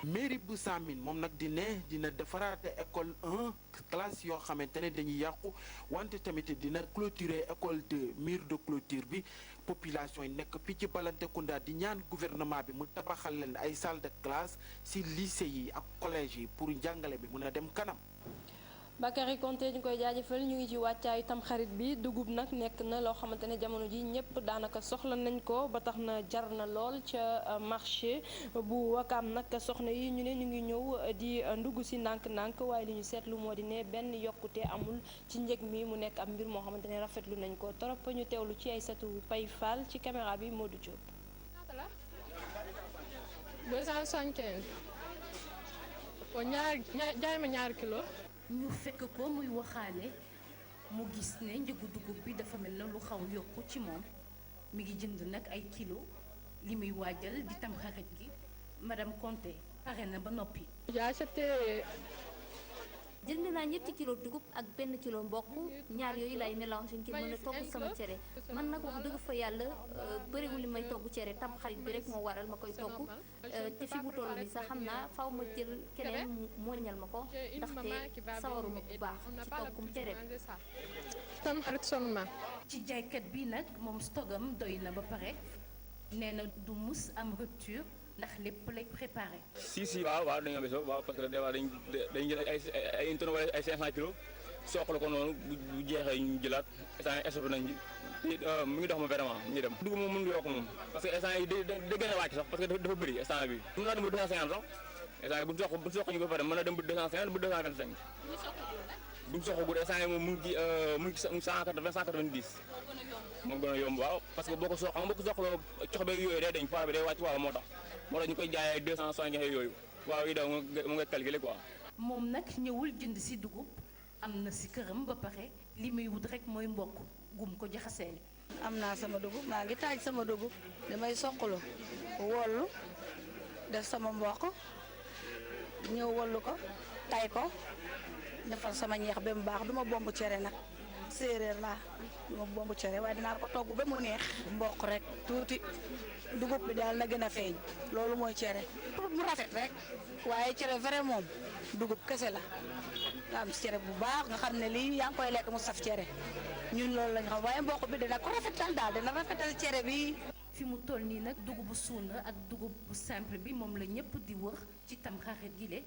mairie bu Samin moom nag dina defaraate école 1 classe yoo xamante ne dañuy yàqu wante tamit dina clôturer école de mur de clôture bi population yi nekk fii ci Balantacounda di ñaan gouvernement bi mu tabaxal leen ay salle de classe ci lycée yi ak collège yi pour njàngale bi mun a dem kanam. Bakary Konté ñu koy jaajëfal ñu ngi ci wàccaayu tamxarit bi dugub nag nekk na loo xamante ne jamono ji ñëpp daanaka soxla nañ ko ba tax na jar na lool ca marché bu Wakaam nag soxna yi ñu ne ñu ngi ñëw di ndugg si ndànk-ndànk waaye li ñu seetlu moo di ne benn yokkute amul ci njëg mi mu nekk am mbir moo xamante ne rafetlu nañ ko trop ñu teewlu ci ay satu Pay Fall ci caméra bi Modou Diop. 275 o jaay ma ñaari kilo. ñu fekk ko muy waxaale mu gis ne njëgu dugub bi dafa mel na lu xaw yokku ci moom mi ngi jënd nag ay kilo li muy waajal di tamxarit gi madame Konté pare na ba noppi. jënd naa ñetti kilo dugub ak benn kilo mboq ñaar yooyu lay mélange ngir mën a togg sama cere man nag wax dëgg fa yàlla bëriwul li may togg cere tam xarit bi rek moo waral ma koy togg te fi mu toll nii sax xam naa faw ma jël keneen mu mooñal ma ko ndaxte sawaruma bu baax ci toggum cere bi. tam xarit sonn ma. ci jaaykat bi nag moom stogam doy na ba pare nee na du mus am rupture. ndax lépp lay préparé. si waaw dañu am so waaw parce que des fois dañu jël ay tonne wala ay 500 kilos soxla ko noonu bu jeexee ñu jëlaat instant yi stocké nañ mu ngi dox ma vraiment ñu dem. dugub moom mën nga yokk moom parce que instant yi da gën a wàcc sax parce que dafa bëri instant bi mën naa dem ba 250 sax instant yi bu ñu soxla ñu ba pare mën na dem ba 250 ba 225 bu ñu soxla gud instant yi moom mu ngi 180 190 moo gën a yomb waaw parce que boo ko soxloo cox beeg yooyu day dañ fois bi day wàcc waaw moo tax ñu koy jaayee ay 260 yooyu waaw yi daw mu nga calculer quoi. moom nag ñëwul jënd si dugub am na si këram ba pare li muy wut rek mooy mbokk gum ko jaxaseel. am naa sama dugub maa ngi taaj sama dugub damay soqalu wollu def sama mboq ñëw wollu ko tay ko defal sama ñeex ba mu baax duma bomb cere nag séeréer laa duma bomb cere waaye dinaa ko togg ba mu neex mboq rek tuuti. dugub bi daal na gën a feeñ loolu mooy cere pour mu rafet rek waaye cere vrai moom dugub kese la nga am cere bu baax nga xam ne lii yaa ngi koy lekk mu saf cere ñun loolu lañ xam waaye mboq bi dina ko rafetal daal dina rafetal cere bi. fi mu toll nii nag dugubu suuna ak dugub bu simple bi moom la ñëpp di wër ci tamxarit gi le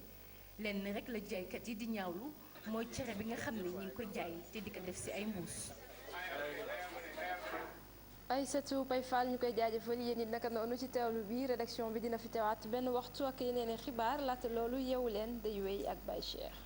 lenn rek la jaaykat yi di ñaawlu mooy cere bi nga xam ne ñi ngi ko jaay te di ko def si ay mbuus. ay setu Pay Fall ñu koy jaajëfal yéen it naka noonu ci teewlu bi rédaction bi dina fi teewaat benn waxtu ak yeneen xibaar laata loolu yeewu leen day wéy ak Baye Cheikh.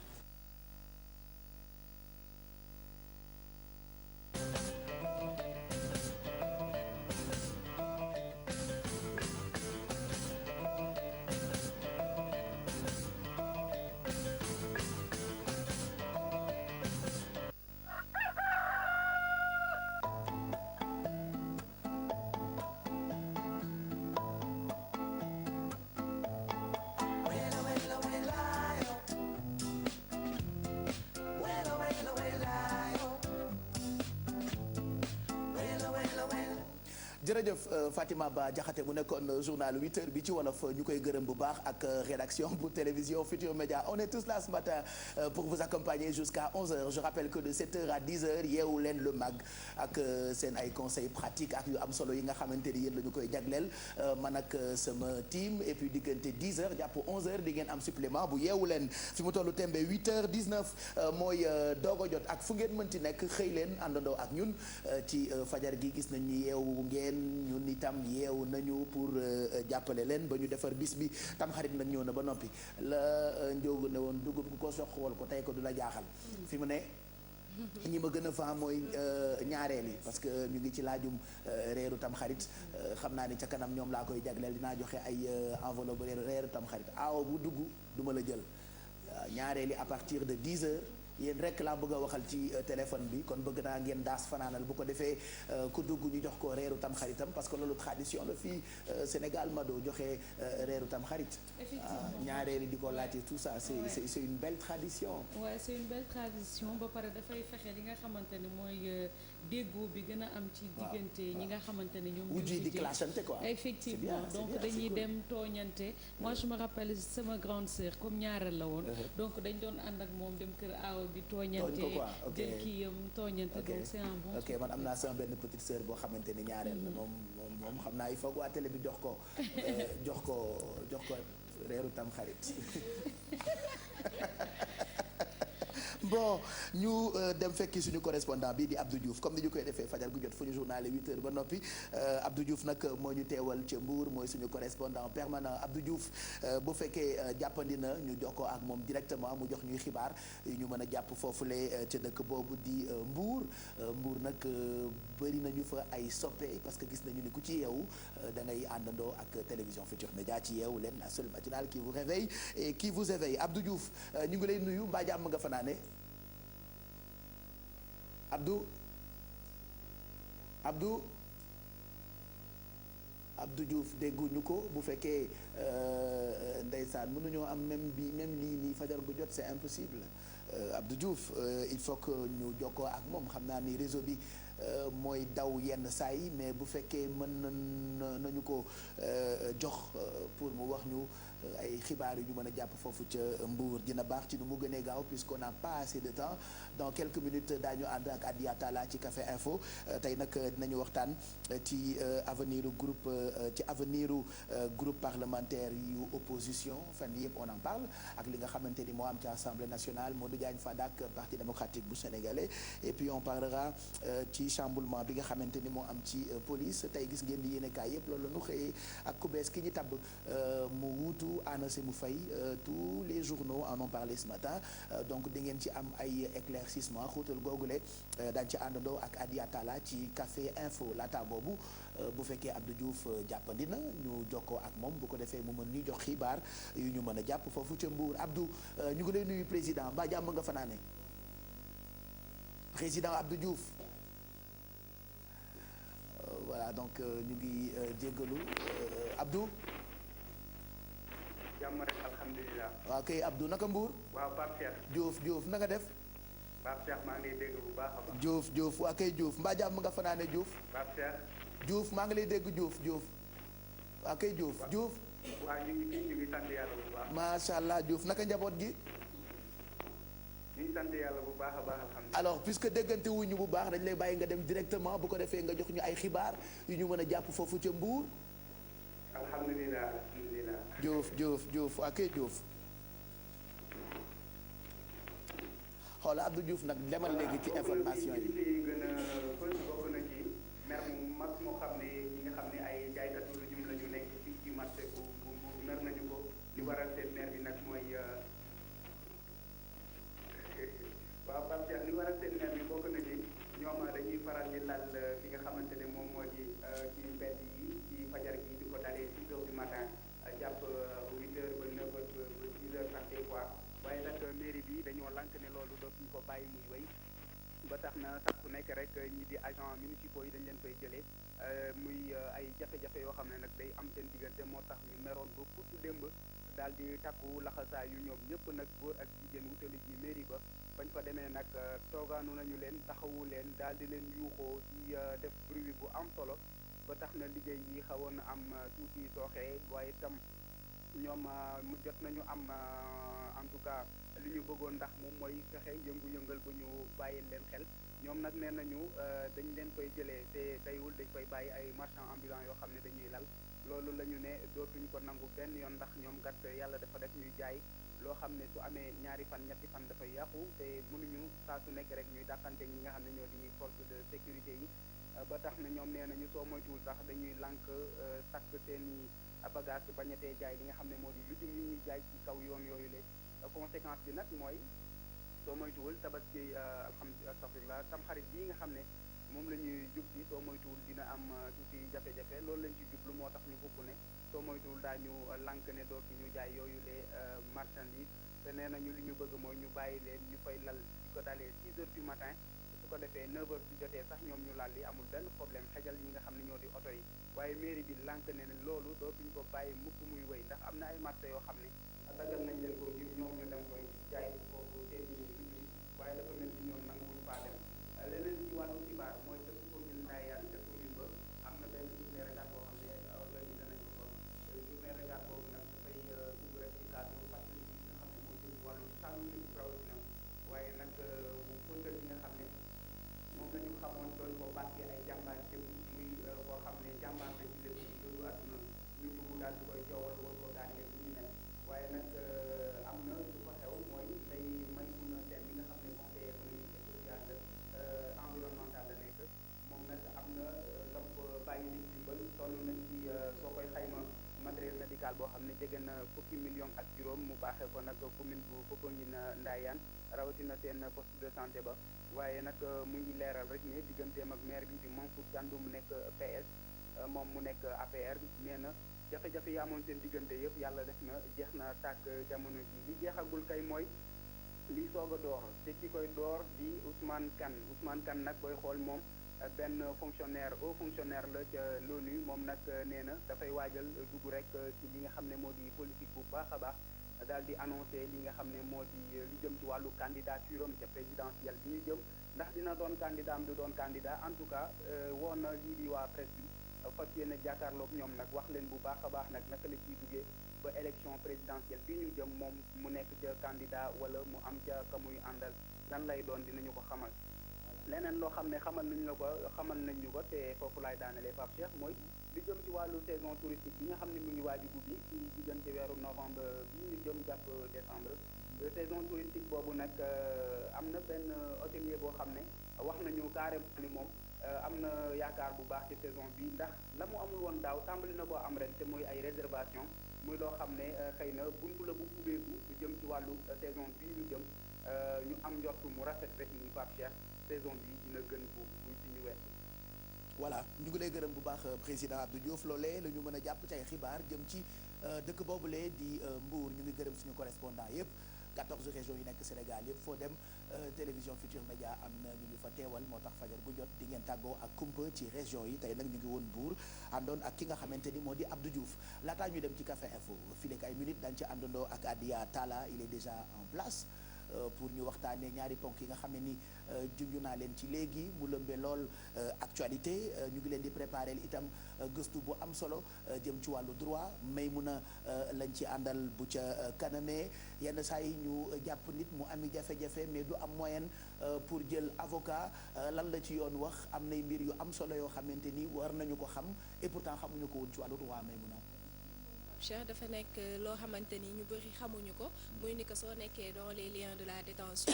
jërëjëf Fatima Ba Diakhaté mu nekkoon journal 8h bi ci wolof ñu koy gërëm bu baax ak rédaction bu télévision Futur Média on est tous là ce matin pour vous accompagner jusqu'à 11h je rappelle que de 7h à 10h yeewu leen le mag ak seen ay conseils pratiques ak yu am solo yi nga xamante ni yéen la ñu koy jagleel man ak sama team et puis diggante 10h jàpp 11h di ngeen am supplément bu yeewu leen fi mu tollu tembe 8h19 mooy doog a jot ak fu ngeen mënti nekk xëy leen àndandoo ak ñun ci fajar gi gis nañ ni yeewu ngeen ñun itam yeewu nañu pour jàppale leen ba ñu defar bis bi tamxarit nag ñëw na ba noppi la njóogu ne woon dugub ku ko soqwal ko tey ko du la jaaxal fi mu ne ñi ma gën a fa mooy ñaareel yi parce que ñu ngi ci laajum reeru tamxarit xam naa ni ca kanam ñoom laa koy jagleel dinaa joxe ay enveloppe reeru tamxarit aaw bu dugg du ma la jël ñaareel yi à partir de 10h yéen rek laa bëgg a waxal ci téléphone bi kon bëgg naa ngeen daas fanaanal bu ko defee ku dugg ñu jox ko reeru tam xaritam parce que loolu tradition la fii Sénégal Mado joxe reeru tam xarit. ñaareeli di ko laajte tout ça c'est une belle tradition. Ouais, c'est une belle tradition ba pare dafay fexe li nga xamante ne mooy déggoo bi gën a am ci diggante ñi nga xamante ne ñoom wujj di clashante quoi. effectivement donc dañuy dem tooñante. moi je me rappelle sama grande sœur comme ñaareel la woon. donc dañ doon ànd ak moom dem kër aaw bi tooñante jël kii yam tooñante donc c'est un bon ok man am naa sama benn petite sœur boo xamante ni ñaareel la moom xam naa il faut que waa télé bi jox ko reeru tam xarit bon ñu dem fekki suñu correspondant bi di Abdou Diouf comme ni ñu koy defee fajar gu jot fu ñu journalé 8h ba noppi Abdou Diouf nag moo ñu teewal ca Mbour mooy suñu correspondant permanent Abdou Diouf bu fekkee jàppandi na ñu jox ko ak moom directement mu jox ñuy xibaar yu ñu mën a jàpp foofule ca dëkk boobu di Mbour Mbour nag bëri nañu fa ay soppe parce que gis nañu ni ku ci yeewu da ngay àndandoo ak télévision Futurs Médias ci yeewu leen la seule matinale qui vous réveille et qui vous éveille Abdou Diouf ñu ngi lay nuyu mbaa jàmm nga fanaane Abdou Diouf dégguñu ko bu fekkee ndeysaan mënuñoo am même lii nii fajar gu jot c'est impossible Abdou Diouf il faut que ñu jokkoo ak moom xam naa ni réseau bi mooy daw yenn saa yi mais bu fekkee mën nañu ko jox pour mu wax ñu ay xibaar yu ñu mën a jàpp foofu ca Mbour dina baax ci nu mu gënee gaaw puisqu'on n'a pas assez de temps dans quelques minutes daañu ànd ak Adia Talla ci Café Info tey nag dinañu waxtaan ci avenir groupe parlementaire yu opposition fan yëpp on en parle ak li nga xamante ni moo am ci Assemblée nationale Modou Diagne Fada ak Parti démocratique bu sénégalais et puis on parlera ci chamboulement bi nga xamante ni moo am ci police tey gis ngeen di yéenekaay yëpp loolu la ñu xëyee ak ku bees ki ñu tabb mu wuutu Anna Sémou Faye tous les journaux en ont parlé ce matin donc di ngeen ci am ay éclaircissement xuutal googule dañ ci àndandoo ak Adia Talla ci Café Info laata boobu bu fekkee Abdou Diouf jàppandi na ñu jokkoo ak moom bu ko defee mu mën ñu jox xibaar yu ñu mën a jàpp foofu ca Mbour Abdou ñu ngi lay nuyu président mbaa jàmm nga fanaane président Abdou Diouf voilà donc ñu ngi jéggalu Abdou. jàmm rek alhamdulilah. waaw kay Abdou naka Mbour. waaw Pape Cheikh. Diouf naka def. Pape Cheikh maa ngi lay dégg bu baax a baax. Diouf waa kay Diouf mbaa jàmm nga fanaane Diouf. Pape Cheikh. Diouf maa ngi lay dégg Diouf waa kay Diouf. waaw ñu ngi sant yàlla bu baax. macha allah Diouf naka njaboot gi. ñu ngi sant yàlla bu baax a baax alhamdulilah. alors puisque déggante wuñu bu baax dañ lay bàyyi nga dem directement bu ko defee nga jox ñu ay xibaar yu ñu mën a jàpp foofu ca Mbour. alhamdulilah. Diouf waa kay Diouf. xoola Abdou Diouf nag demal léegi ci information yi. li gën a fës bokk na ci mer mu mag moo xam ne ñi nga xam ne ay jaaykatu lu jum la ñu nekk fii ci marché bu mer nañu ko li waral seen mer bi nag mooy waaw Pape Cheikh li waral seen mer bi bokk na ci ñoom dañuy faral di lal fi nga xamante ne moom moo di ci mbedd yi ci fajar gi di ko dalee 6 heures du matin jàpp 8 heures ba 9 heures ba 10 heures sax des fois waaye nag mairie bi dañoo lànk ne loolu dootuñu ko bàyyi muy wéy ba tax na sax ku nekk rek ñi di agent municipaux yi dañ leen koy jëlee muy ay jafe-jafe yoo xam ne nag day am seen diggante moo tax ñu meroon ba pour démb daal di takku laxasaa yu ñoom ñëpp nag góor ak jigéen wutali ji mairie ba bañ fa demee nag toogaanu nañu leen taxawu leen daal di leen yuuxoo ci def bruit bu am solo ba tax na liggéey yi xawoon na am tuuti sooxee waaye itam ñoom mu jot nañu am en tout cas li ñu bëggoon ndax moom mooy fexe yëngu-yëngal bu ñu bàyyi leen xel ñoom nag nee nañu dañ leen koy jëlee te teywul dañ koy bàyyi ay marchand ambulant yoo xam ne dañuy lal loolu la ñu ne dootuñ ko nangu benn yoon ndax ñoom gat yàlla dafa def ñuy jaay loo xam ne su amee ñaari fan ñetti fan dafay yàqu te mënuñu saa su nekk rek ñuy dàqante ñi nga xam ne ñoo di force de sécurité yi ba tax na ñoom nee nañu soo moytuwul sax dañuy lànk takk seeni bagage bañatee jaay li nga xam ne moo di lujum yi ñuy jaay ci kaw yoon yooyu la conséquence bi nag mooy soo moytuwul tabaski alhamdulilah tamxarit bii nga xam ne moom la ñuy jub bi soo moytuwul dina am tuuti jafe-jafe loolu lañ ci jublu moo tax ñu xupp ne soo moytuwul daañu lànk ne dootuñu jaay yooyu les marchandises te nee nañu li ñu bëgg mooy ñu bàyyi leen ñu fay lal di ko dalee 6 heures du matin su ko defee 9 heures su jotee sax ñoom ñu lal li amul benn problème xejal ñi nga xam ne ñoo di oto yi waaye mairie bi lànk ne loolu dootuñ ko bàyyi mukk muy wéy ndax am na ay marché yoo xam ne dagal nañ leen ko ngir ñoom ñu dem koy jaay foofu seen i waaye dafa mel ni ñoom nanguwuñ faa dem leneen ci wàllu xibaar mooy que commune Ndayane te commune ba am na benn journée regate boo xam ne organisé nañ ko fa journée regate boobu nag dafay dugg rek ci cadre fàttali bi nga xam ne moo jëm wàllu sàmm rawatina waaye nag mu fësal bi nga xam ne moom la ñu xamoon doon ko bàkkee ay jàmbaar jëm muy koo xam ne jàmbaar la ci lépp loolu àdduna ñu dugg daal di koy joowal war ko daanee bu ñu mel waaye nag am na lu ko xew mooy day may mun a seen bi nga xam ne conseiller économique et social environnemental la nekk moom nag am na lam bàyyi nit dimbal toll na ci soo koy xayma matériel médical boo xam ne jege na fukki million ak juróom mu baaxee ko nag commune bu Popenguine Ndayane rawatina seen poste de santé ba waaye nag mu ngi leeral rek ne digganteem ak maire bi di Mansour Thiandoum mu nekk PS moom mu nekk APR nee na jafe-jafe yi amoon seen diggante yëpp yàlla def na jeex na tàkk jamono ji li jeexagul kay mooy lii soog a door te ki koy door di Ousmane Kane nag koy xool moom benn haut fonctionnaire la ca l'ONU moom nag nee na dafay waajal dugg rek ci li nga xam ne moo di politique bu baax a baax daal di annoncé li nga xam ne moo di li jëm ci wàllu candidature am ca présidentielle bi ñu jëm ndax dina doon candidat am du doon candidat en tout cas woon na lii di waa presse bi fas yéene jàkkaarloog ñoom nag wax leen bu baax a baax nag naka la ciy duggee ba élection présidentielle bi ñu jëm moom mu nekk ca candidat wala mu am ca ka muy àndal lan lay doon dinañu ko xamal leneen loo xam ne xamal nañ ñu ko te foofu laay daanelee Pape Cheikh mooy li jëm ci wàllu saison touristique bi nga xam ne mu ngi waaju ubbi ci diggante weeru novembre bi ñu jëm jàpp décembre saison touristique boobu nag am na benn hôtelier boo xam ne wax nañu carrément ni moom am na yaakaar bu baax ci saison bi ndax la mu amul woon daaw tàmbali na koo am ren te mooy ay réservation muy loo xam ne xëy na buntu la bu ubbeeku lu jëm ci wàllu saison bii ñu jëm ñu am njortu mu rafet rek ni Pape Cheikh saison bi dina gën bu ci ñu weesu. voilà ñu ngi lay gërëm bu baax président Abdou Diouf loolee la ñu mën a jàpp ci ay xibaar jëm ci dëkk boobulee di Mbour ñu ngi gërëm suñu correspondant yëpp 14 régions yi nekk Sénégal yëpp foo dem télévision Futur Média am na ñu ñu fa teewal moo tax fajar gu jot di ngeen tàggoo ak kumpa ci région yi tey nag ñu ngi woon Mbour àndoon ak ki nga xamante ni moo di Abdou Diouf laataa ñu dem ci Café Info fii lekk ay minutes dañ ci àndandoo ak Adia Talla il est déjà en place pour ñu waxtaanee ñaari ponk yi nga xam ne ni junj naa leen ci léegi mu lëmbee lool actualité ñu ngi leen di préparer itam gëstu bu am solo jëm ci wàllu droit may mun a lañ ci àndal bu ca kanamee yenn saa yi ñu jàpp nit mu ami jafe-jafe mais du am moyen pour jël avocat lan la ci yoon wax am nay mbir yu am solo yoo xamante ni war nañu ko xam et pourtant xamuñu ko woon ci wàllu droit may mun a Cheikh dafa nekk loo xamante ni ñu bëri xamuñu ko muy ni que soo nekkee dans les liens de la détention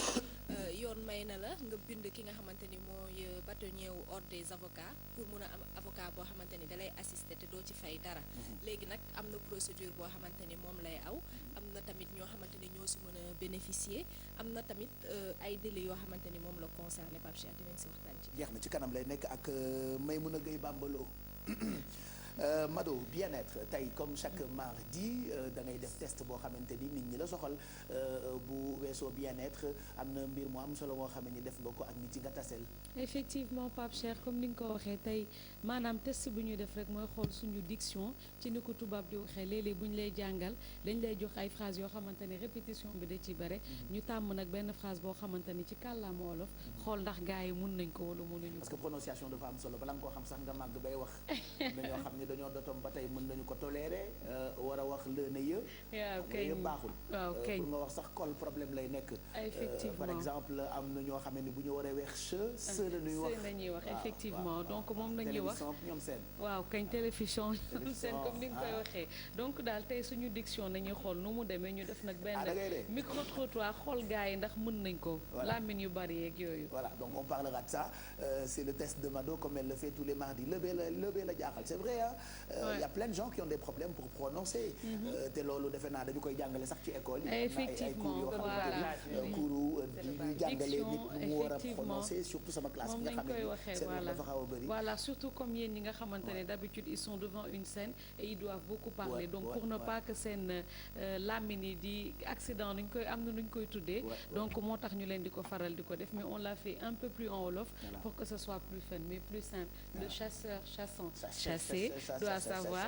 yoon may na la nga bind ki nga xamante ni mooy bâtonnier wu ordre des avocats pour mun a am avocat boo xamante ni dalay assister te doo ci fay dara léegi nag am na procédure boo xamante ni moom lay aw am na tamit ñoo xamante ni ñoo si mën a bénéficier am na tamit ay délais yoo xamante ni moom la concerné Pape Cheikh dinañ si waxtaan ci jeex na ci kanam lay nekk ak Maymouna Gueye Bambalo Mado bien-être tey comme chaque mardi da ngay def test boo xamante ni nit ñi la soxal bu weesoo bien-être am na mbir mu am solo moo xam ne def nga ko ak nit yi nga taseel. effectivement Pape Cheikh comme ni nga ko waxee tey maanaam test bu ñuy def rek mooy xool suñu diction ci ni ko tubaab di waxee léeg-léeg bu ñu lay jàngal dañ lay jox ay phrases yoo xamante ni répétition bi da ci bare ñu tàmm nag benn phrase boo xamante ni ci kàllaama wolof xool ndax gars yi mun nañ ko wala mënuñu ko. parce que prononciation dafa am solo bala nga koo xam sax nga màgg bay wax dañoo xam ne dañoo dotom ba tey mën nañu ko tolérer war a wax lëna yë yëpp baaxul pour nga wax sax kol problème lay nekk par exemple am na ñoo xam ne bu ñu waree weex se la ñuy wax effectivement donc moom la ñuy wax ñoom seen waaw kañ télévision ñoom seen comme ni nga koy waxee donc daal tey suñu diction nañuy xool nu mu demee ñu def nag benn micro trottoir xool gars yi ndax mën nañ ko làmmiñ yu bari yeeg yooyu voilà donc on parlera de ça c'est le test de Mado comme elle le fait tous les mardis lëbee la jaaxal c'est vrai hein il y a plein de gens qui ont des problèmes pour prononcer te loolu defe defe naa dañu koy jàngale sax ci école yi. effectivement am na ay cours yoo xamante ni ñuy jàngale nit mu war a prononcer surtout sama classe bi nga xam ne seen dafa xaw a bëri. voilà surtout comme yéen ñi nga xamante ne d'habitude ils sont devant une scène et ils doivent beaucoup parler donc pour ne pas que seen làmmiñ yi di accident nuñ koy am na nuñ koy tuddee donc moo tax ñu leen di ko faral di ko def mais on l'a fait un peu plus en wolof pour que ce soit plus fun mais plus simple. Le chasseur chassant chasser doit savoir.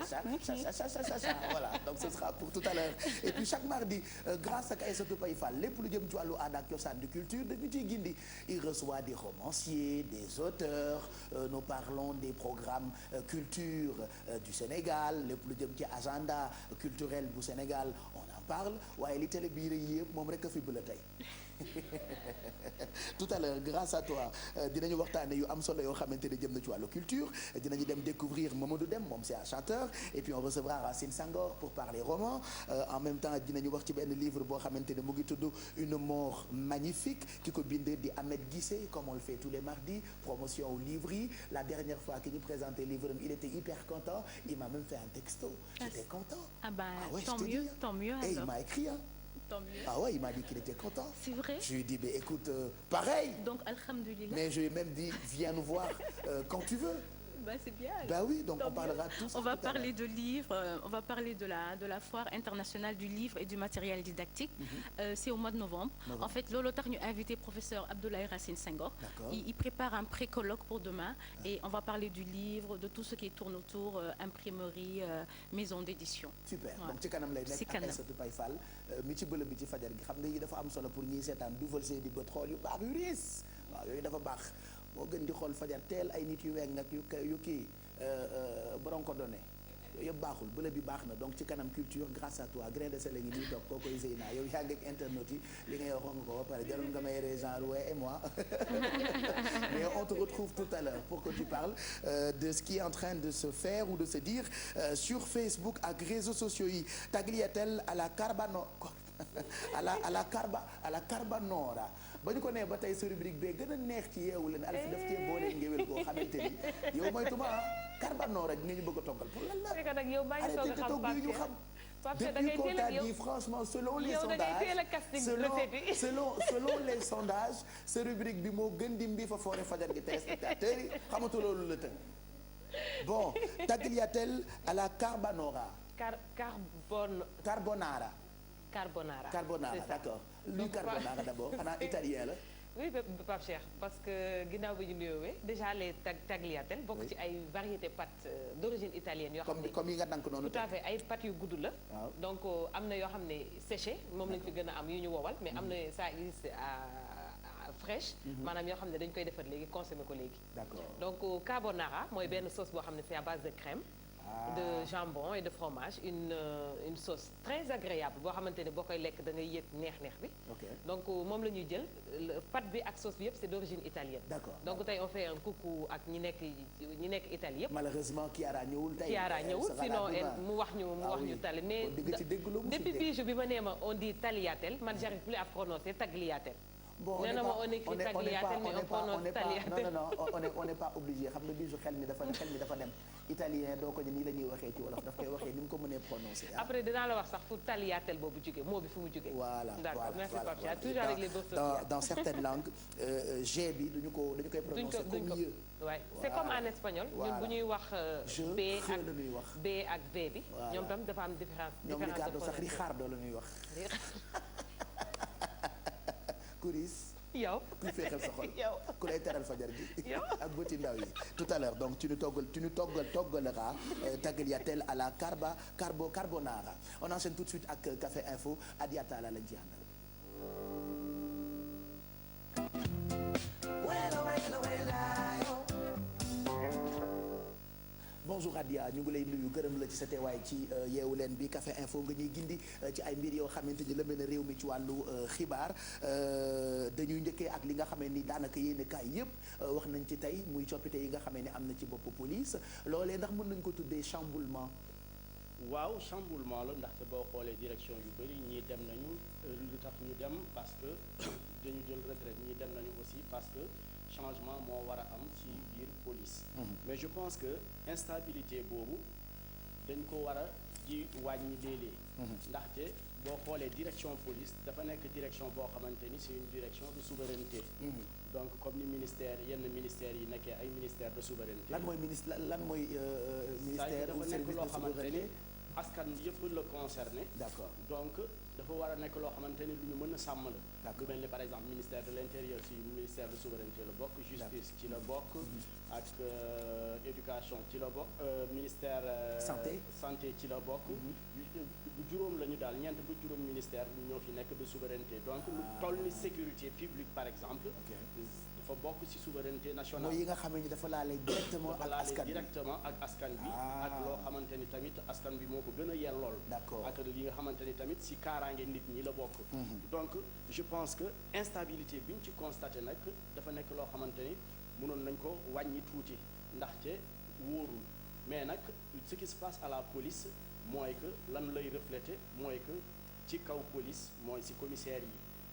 Voilà, donc ce sera pour tout à l'heure. Et puis chaque mardi grâce ak Aïssatou Paye Fall lépp lu jëm ci wàllu aada ak cosaan de culture dañu ciy gindi. Il reçoit des romanciers, des auteurs, nous parlons des programmes culture du Sénégal lépp lu jëm ci agenda culturel bu Sénégal on en parle waaye li télé biir yi yëpp moom rek a fi bëla tey. Tout à l'heure grâce à toi dinañu waxtaane yu am solo yoo xamante ne jëm na ci wàllu culture dinañu dem découvrir Mamadou Deme moom c'est un chanteur et puis on recevra Racine Senghor pour parler roman en même temps dinañu wax ci benn livre boo xamante ne mu ngi tudd Une mort magnifique ki ko bind di Ahmed Guissé comme on le fait tous les mardis promotion au livre yi la dernière fois ki ñu présenté livre il était hyper content il m'a même fait un texto j'étais content. Ah bah ouais, tant mieux alors. Et il m'a écrit Tant mieux. Ah ouais, il m'a dit qu'il était content. C'est vrai. Je lui ai dit, mais écoute, pareil. Donc, alhamdoulilah. Mais je lui ai même dit, viens nous voir quand tu veux. Bah, c'est bien. Bah oui, donc on parlera tous. On va parler de livres, on va parler de la foire internationale du livre et du matériel didactique. C'est au mois de novembre. En fait, loolu tax ñu invité professeur Abdoulaye Racine Senghor. Il prépare un pré-colloque pour demain et on va parler du livre, de tout ce qui tourne autour imprimerie, maison d'édition. Super. Donc ci kanam lay nekk ak Aïssatou Paye Fall mi ci bële bi ci fajar gi xam nga yi dafa am solo pour ñiy seetaan duufal seen di bët xool yu baax yu riis waaw yooyu dafa baax. moo gën di xool fajar teel ay nit yu weng ak yu kii borom ko donné yooyu yëpp baaxul bële bi baax na donc ci kanam culture grâce à toi grain de sel ngi ñuy toog koo koy Zeyna yow yaa ngi ak internet yi li ngay waxoon nga ko ba pare jarul nga may yore genre ouais et moi mais on te retrouve tout à l'heure pour que tu parles de ce qui est en train de se faire ou de se dire sur Facebook ak réseaux sociaux yi tagliatelle à la carbonara ba ñu ko nee ba tey sa rubrique bee gën a neex ci yeewu leen Alfi daf cee boole ngéwél koo xamante ni yow moytuma carbonara dinañu bëgg a toggal pour lan la arrêté te togg yu ñu xam depuis qu'on t'a dit franchement selon les sondages selon les sondages sa rubrique bi moo gën di mbi fa foore fajar gi téléspectateurs yi xamatu loolu la tënk bon tagliatelle à la carbonara carbonara d'accord luy carbonara d'abord xanaa italien la. oui Pape Cheikh parce que ginnaaw bi ñu nuyoowee déjà les tagliatelles bokk ci ay variétés pâtes d'origine italienne yoo xam ne comme yi nga dank noonu tout à fait ay pâtes yu gudd la donc am na yoo xam ne séché moom lañ fi gën a am yu ñu wowal mais am na ça existe à fraîche maanaam yoo xam ne dañ koy defar léegi consommer ko léegi d'accord donc carbonara mooy benn sauce boo xam ne c'est à base de crème de jambon et de fromage une sauce très agréable boo xamante ne boo koy lekk da ngay yëg neex-neex bi donc moom la ñuy jël pâte bi ak sauce bi yëpp c'est d'origine italienne donc tey on fait un coucou ak ñi nekk Italie yëpp malheureusement Chiara ñëwul tey sinon mu wax ñu tali mais depuis bijou bi ma nee ma on dit tagliatelle man j'arrive plus à prononcer tagliatelle bon on écrit tagliatelle mais on prononce tagliatelle non on n'est pas obligé xam nga bijou xel mi dafa dem italien doo ko ni nii la ñuy waxee ci wolof daf koy waxee ni mu ko mënee prononcer après dinaa la wax sax fu tagliatelle boobu jógee moo bi fu mu jógee voilà d'accord merci Pape Cheikh toujours avec les beaux dans certaines langues G bi dañu koy prononcer comme mieux ouais c'est comme en espagnol ñun bu ñuy wax B ak V bi ñoom tam dafa am différence ñoom Ricardo sax Ricardo la ñuy wax Kuris yow kuy feexal sa xol ku lay teral fajar gi ak bëti ndaw yi tout à l'heure donc tu nous toggaleras tagliatelle à la carbonara on enchaîne tout de suite ak Café Info Adiata la lañ ci àndal. Bonjour Adia ñu ngi lay nuyu gërëm la ci sa teewaay ci yeewu leen bi Café Info nga ñuy gindi ci ay mbir yoo xamante ni lëmbe na réew mi ci wàllu xibaar dañuy njëkkee ak li nga xamee ni daanaka yéene kaay yëpp wax nañ ci tey muy coppite yi nga xamee ni am na ci bopp police loolee ndax mën nañ ko tuddee chamboulement. waaw chamboulement la ndaxte boo xoolee direction yu bëri ñii dem nañu lu tax ñu dem parce que dañu jël retraite ñii dem nañu aussi parce que changement moo war a am ci biir police mais je pense que instabilité boobu dañ ko war a di wàññi léeg-léeg ndaxte boo xoolee direction police dafa nekk direction boo xamante ni c'est une direction de souveraineté donc comme ni ministère yenn ministères yi nekkee ay ministère de souveraineté lan mooy ministère ou dafa nekk service loo de xamante ni souveraineté askan yëpp la concerné d'accord donc dafa war a nekk loo xamante ni lu ñu mën a sàmm la lu mel ni par exemple ministère de l'intérieur ci ministère de souveraineté la bokk justice ci la bokk ak éducation ci la bokk ministère santé ci la bokk juróom la ñu daal ñeent ba juróom ministère ñoo fi nekk de souveraineté donc lu toll ni sécurité publique par exemple dafa bokk ci souveraineté nationale mooy yi nga xam ne dafa laale directement ak askan bi directement ak askan bi ak loo xamante ni tamit askan bi moo ko gën a yellool d'accord ak li nga xamante ni tamit ci kaaraange nit ñi la bokk donc je pense que instabilité bi ñu ci constaté nag dafa nekk loo xamante ni mënoon nañ ko wàññi tuuti ndaxte wóorul mais nag ce qui se passe à la police mooy que lan lay refléter mooy que ci kaw police mooy ci commissaire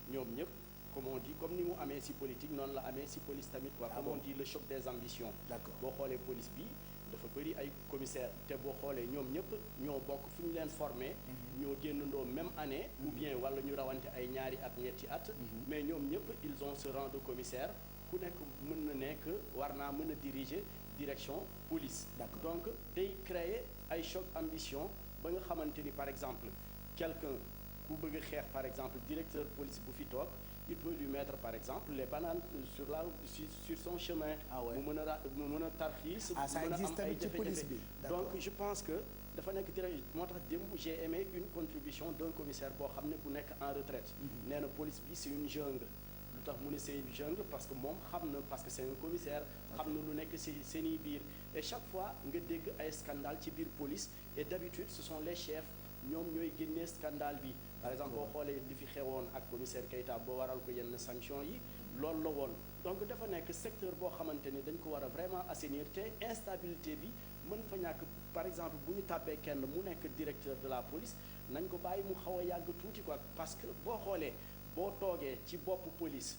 yi ñoom ñëpp comme on dit comme ni mu amee ci politique noonu la amee ci police tamit quoi comme on dit le choc des ambitions d'accord boo xoolee police bi dafa bëri ay commissaire te boo xoolee ñoom ñëpp ñoo bokk fu ñu leen formé ñoo génnandoo même année ou bien wala ñu rawante ay ñaari at ñetti at mais ñoom ñëpp ils ont ce rang de commissaire ku nekk mën na nekk war naa mën a diriger direction police donc day créer ay choc ambition ba nga xamante ni par exemple quelqu'un ku bëgg a xeex par exemple directeur police bu fi toog il peut lui mettre par exemple les bananes sur son chemin mu mën a tarxiis ça mën a existe am ay tamit ci police bi donc je pense que dafa nekk direct moo tax démb j'ai aimé une contribution d'un commissaire boo xam ne bu nekk en retraite nee na police bi c'est une jungle lu tax mu ne c'est une jungle parce que moom xam na parce que c'est un commissaire xam na lu nekk si seeni biir et chaque fois nga dégg ay scandale ci biir police et d'habitude ce sont les chefs ñoom ñooy génnee scandale bi par exemple boo xoolee li fi xewoon ak commissaire Keita boo waral ko yenn sanction yi loolu la woon donc dafa nekk secteur boo xamante ni dañ ko war a vraiment assainir te instabilité bi mën fa ñàkk par exemple bu ñu tàbbee kenn mu nekk directeur de la police nañ ko bàyyi mu xaw a yàgg tuuti quoi parce que boo xoolee boo toogee ci bopp police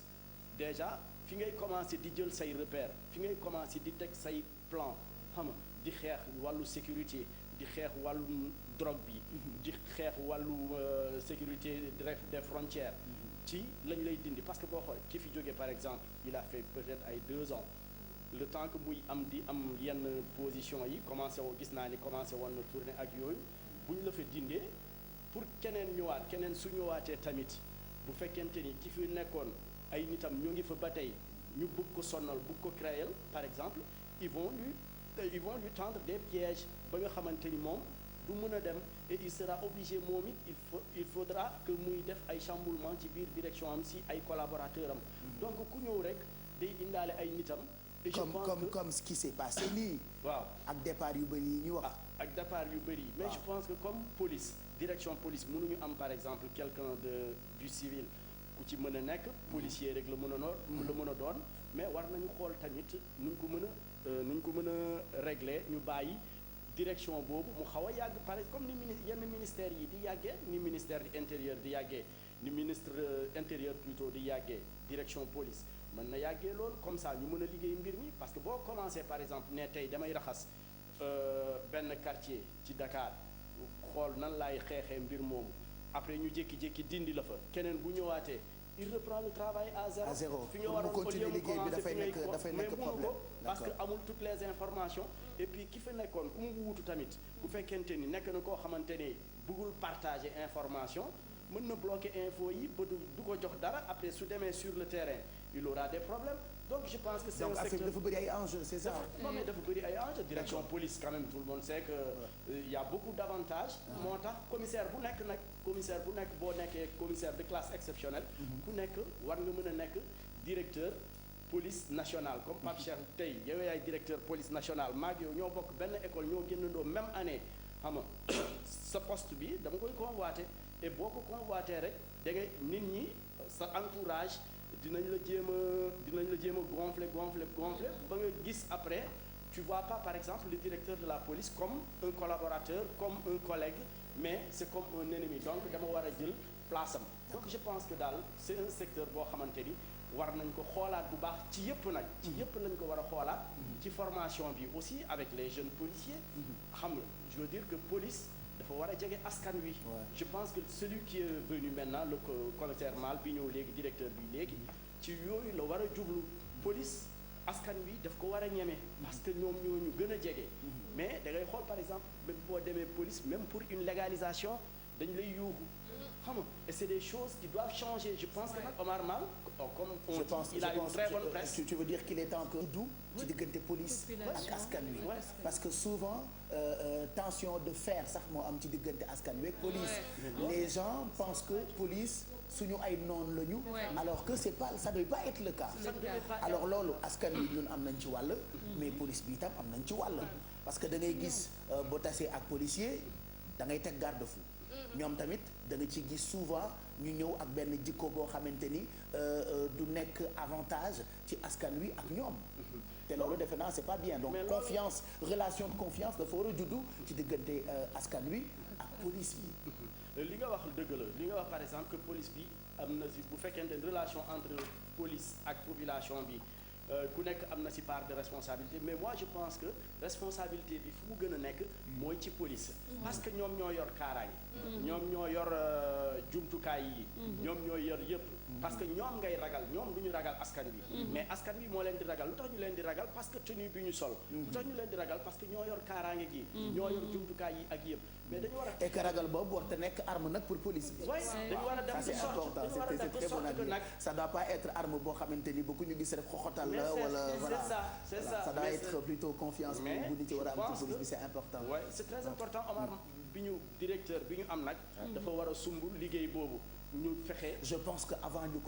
déjà fi ngay commencer di jël say repères fi ngay commencer di teg say plan xam nga di xeex wàllu sécurité di xeex wàllu drogue bi di xeex wàllu sécurité des frontières ci lañ lay dindi parce que boo xoolee ki fi jógee par exemple il a fait peut-être ay 2 ans le temps que muy am di am yenn position yi commencé woo gis naa ni commencé woon na tourner ak yooyu bu ñu la fa dindee pour keneen ñëwaat keneen su ñëwaatee tamit bu fekkente ni ki fi nekkoon ay nitam ñu ngi fa ba tey ñu bëgg ko sonnal bëgg ko créer par exemple ils vont lui tendre des pièges ba nga xamante ni moom du mën a dem et il sera obligé moom it il faudra que muy def ay chamboulement ci biir direction am si ay collaborateurs am donc ku ñëw rek day indaale ay nitam et je pense comme ce qui s'est passé nii waaw ak départ yu bëri yi ñu wax ak départ yu bëri mais je pense que comme police direction police mënuñu am par exemple quelqu'un du civil ku ci mën a nekk policier rek la mën a doon mais war nañu xool tamit nuñ ko mën a régler ñu bàyyi direction boobu mu xaw a yàgg pare comme ni yenn ministères yi di yàggee ni ministère de l'intérieur di yàggee ni ministre intérieur plutôt di yàggee direction police mën na yàggee loolu comme ça ñu mën a liggéey mbir mi parce que boo commencé par exemple ne tey damay raxas benn quartier ci Dakar xool nan laay xeexee mbir moomu après ñu jékki-jékki dindi la fa keneen bu ñëwaatee il reprend le travail à zéro fi nga waroon continuer liggéey bi dafay nekk problème parce que amul toutes les informations et puis ki fa nekkoon ku mu wuutu tamit bu fekkente ni nekk na koo xamante ni bëggul partager information mën na bloquer info yi ba du ko jox dara après su demee sur le terrain il aura des problèmes donc je pense que c'est un secteur dafa bëri ay enjeux c'est ça non mais dafa bëri ay enjeux direction police quand même tout le monde sait que il y a beaucoup d'avantages moo tax commissaire bu nekk boo nekkee commissaire de classe exceptionnelle ku nekk war nga mën a nekk directeur police nationale comme Pape Cheikh tey yow yaay directeur police nationale maag yow ñoo bokk benn école ñoo génnandoo même année xam nga sa poste bi dama koy convoiter et boo ko convoiter rek da ngay nit ñi sa entourage dinañ la jéem a gonfler ba nga gis après tu vois pas par exemple le directeur de la police comme un collaborateur comme un collègue mais c'est comme un ennemi donc dama war a jël place am donc je pense que daal c'est un secteur boo xamante ni war nañ ko xoolaat bu baax ci yëpp nag ci yëpp lañ ko war a xoolaat ci formation bi aussi avec les jeunes policiers xam nga je veux dire que police dafa war a jege askan wi. je pense que celui qui est venu maintenant le commissaire Mal bi ñëw léegi directeur bi léegi ci yooyu la war a jublu police askan wi daf ko war a ñeme parce que ñoom ñoo ñu gën a jege. mais da ngay xool par exemple même boo demee police même pour une légalisation dañu lay yuuxu xam nga et c'est des choses qui doivent changer je pense que nag Omar Mal comme on dit il a une très bonne presse. tu veux dire qu'il est temps que du ci diggante police ak askan wi parce que souvent tension de fer sax moo am ci diggante askan wi ak police les gens pensent que police suñu ay noon lañu alors que c'est pas ça doit pas être le cas alors loolu askan wi ñun am nañ ci wàll mais police bi itam am nañ ci wàll parce que da ngay gis boo tasee ak policier da ngay teg garde-fou ñoom tamit da nga ci gis souvent ñu ñëw ak benn jikko boo xamante ni du nekk avantage ci askan wi ak ñoom te loolu defe naa c'est pas bien donc confiance relation de confiance dafa war a juddu ci diggante askan wi ak police bi li nga wax dëgg la li nga wax par exemple que police bi am na si bu fekkente ne relation entre police ak population bi ku nekk am na si part de responsabilité mais moi je pense que responsabilité bi fu mu gën a nekk mooy ci police parce que ñoom ñoo yor kaaraange ñoom ñoo yor jumtukaay yi ñoom ñoo yor yëpp parce que ñoom ngay ragal ñoom du ñu ragal askan bi mais askan bi moo leen di ragal lu tax ñu leen di ragal parce que tenue bi ñu sol lu tax ñu leen di ragal parce que ñoo yor kaaraange gi ñoo yor jumtukaay yi ak yëpp mais dañu war a et que ragal boobu war te nekk arme nag pour police bi dañu war a dem c'est important c'est très bon à dire ça doit pas être arme boo xamante ni bu ku ñu gis rek xoxotal la wala voilà c'est ça ça doit être plutôt confiance bu nit ci war a am ci police bi c'est important c'est très important Omar bi ñu directeur bi ñu am nag dafa war a sumb liggéey boobu ñu fexe. je pense que avant ñu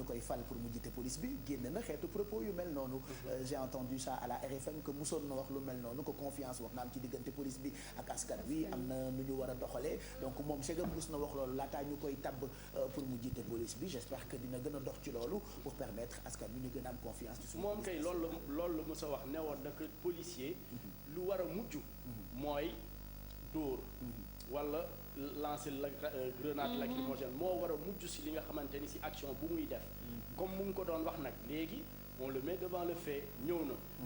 koy fal pour mu jiite police bi génn na xeetu propos yu mel noonu j'ai entendu ça à la RFM que musoon na wax lu mel noonu que confiance wax na am ci diggante police bi ak askan wi am na nu ñu war a doxalee donc moom segam mus na wax loolu laataa ñu koy tabb pour mu jiite police bi j'espère que dina gën a dox ci loolu pour permettre askan wi ñu gën a am confiance ci suñu moom kay loolu la mos a wax ne woon na que policier lu war a mujj mooy dóor wala lancer la grenade lacrymogène moo war a mujj si li nga xamante ni si action bu muy def comme mu ngi ko doon wax nag léegi on le met devant le fait ñëw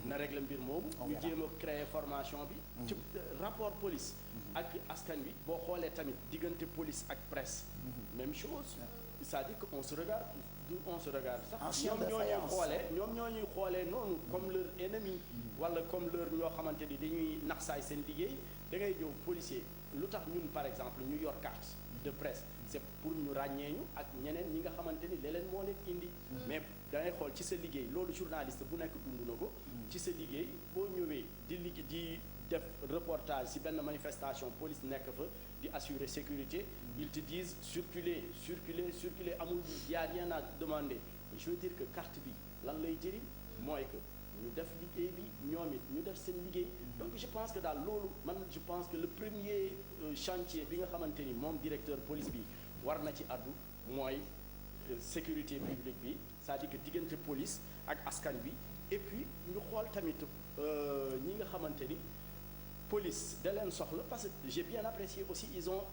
na régler mbir moomu ñu jéem a créer formation bi ci rapport police ak askan wi boo xoolee tamit diggante police ak presse même chose c'est-à-dire que on se regarde sax ñoom ñoo ñuy xoolee noonu comme leur ennemi wala comme leur ñoo xamante ni dañuy naxsaay seen liggéey da ngay ñëw policier lu tax ñun par exemple ñu yor carte de presse c'est pour ñu ràññee ñu ak ñeneen ñi nga xamante ni leneen moo leen indi mais da ngay xool ci sa liggéey loolu journaliste bu nekk dund na ko ci sa liggéey boo ñëwee di def reportage ci benn manifestation police nekk fa di assurer sécurité ils te disent circuler amul y a rien à demander mais je veux dire que carte bi lan lay jëriñ mooy que ñu def liggéey bi ñoom it ñu def seen liggéey donc je pense que daal loolu je pense que le premier chantier bi nga xamante ni moom directeur police bi war na ci addu mooy sécurité publique bi c'est-à-dire que diggante police ak askan bi et puis ñu xool tamit ñi nga xamante ni police da leen soxla parce que j'ai bien apprécié aussi ils ont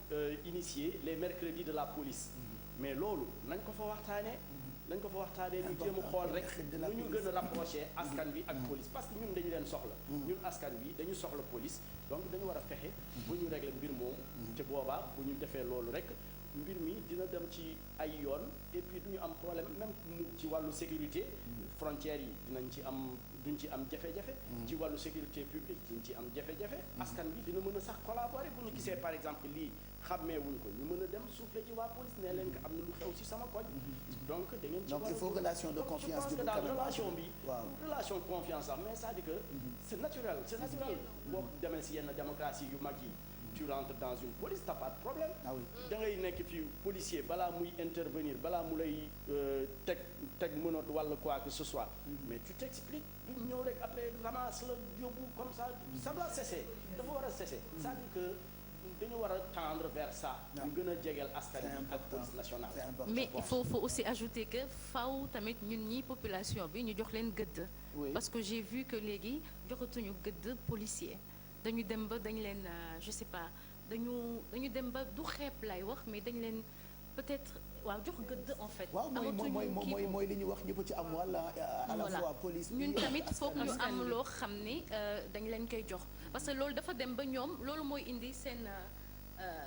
initié les mercredis de la police mais loolu nañ ko fa waxtaanee ñu jéem a xool rek nu ñu gën a rapproché askan wi ak police parce que ñun dañu leen soxla ñun askan wi dañu soxla police donc dañu war a fexe bu ñu régler mbir moomu te boobaa bu ñu defee loolu rek mbir mi dina dem ci ay yoon et puis du ñu am problème même ci wàllu sécurité frontières yi duñ ci am jafe-jafe ci wàllu sécurité publique duñ ci am jafe-jafe askan bi dina mën a sax collaborer bu ñu gisee par exemple lii xàmmee wuñ ko ñu mën a dem souffler ci waa police ne leen ko am na lu xew ci sama koñ donc da ngeen ci donc il faut relation de confiance je pense que daal relation bi relation de confiance sax mais c'est-à-dire que c'est naturel boo demee si yenn démocratie yu mag yi tu rentres dans une police t'as pas de problème da ngay nekk fii policier balaa muy intervenir balaa mu lay teg menotte wala quoi que ce soit mais tu t'expliques du ñëw rek après ramasse la yóbbu comme ça doit cesser dafa war a cesser c'est-à-dire que dañu war a tendre vers ça ñu gën a jegeel askan bi ak police nationale mais il faut aussi ajouter que faw tamit ñun ñi population bi ñu jox leen gëdd parce que j'ai vu que léegi joxatuñu gëdd policier dañu dem ba dañ leen je sais pas dañu dem ba du xeeb lay wax mais dañ leen peut-être jox gëdd en fait. mooy li ñu wax ñëpp ci am wala à la fois police ñun tamit foog ñu am loo xam ni dañ leen koy jox parce que loolu dafa dem ba ñoom loolu mooy indi seen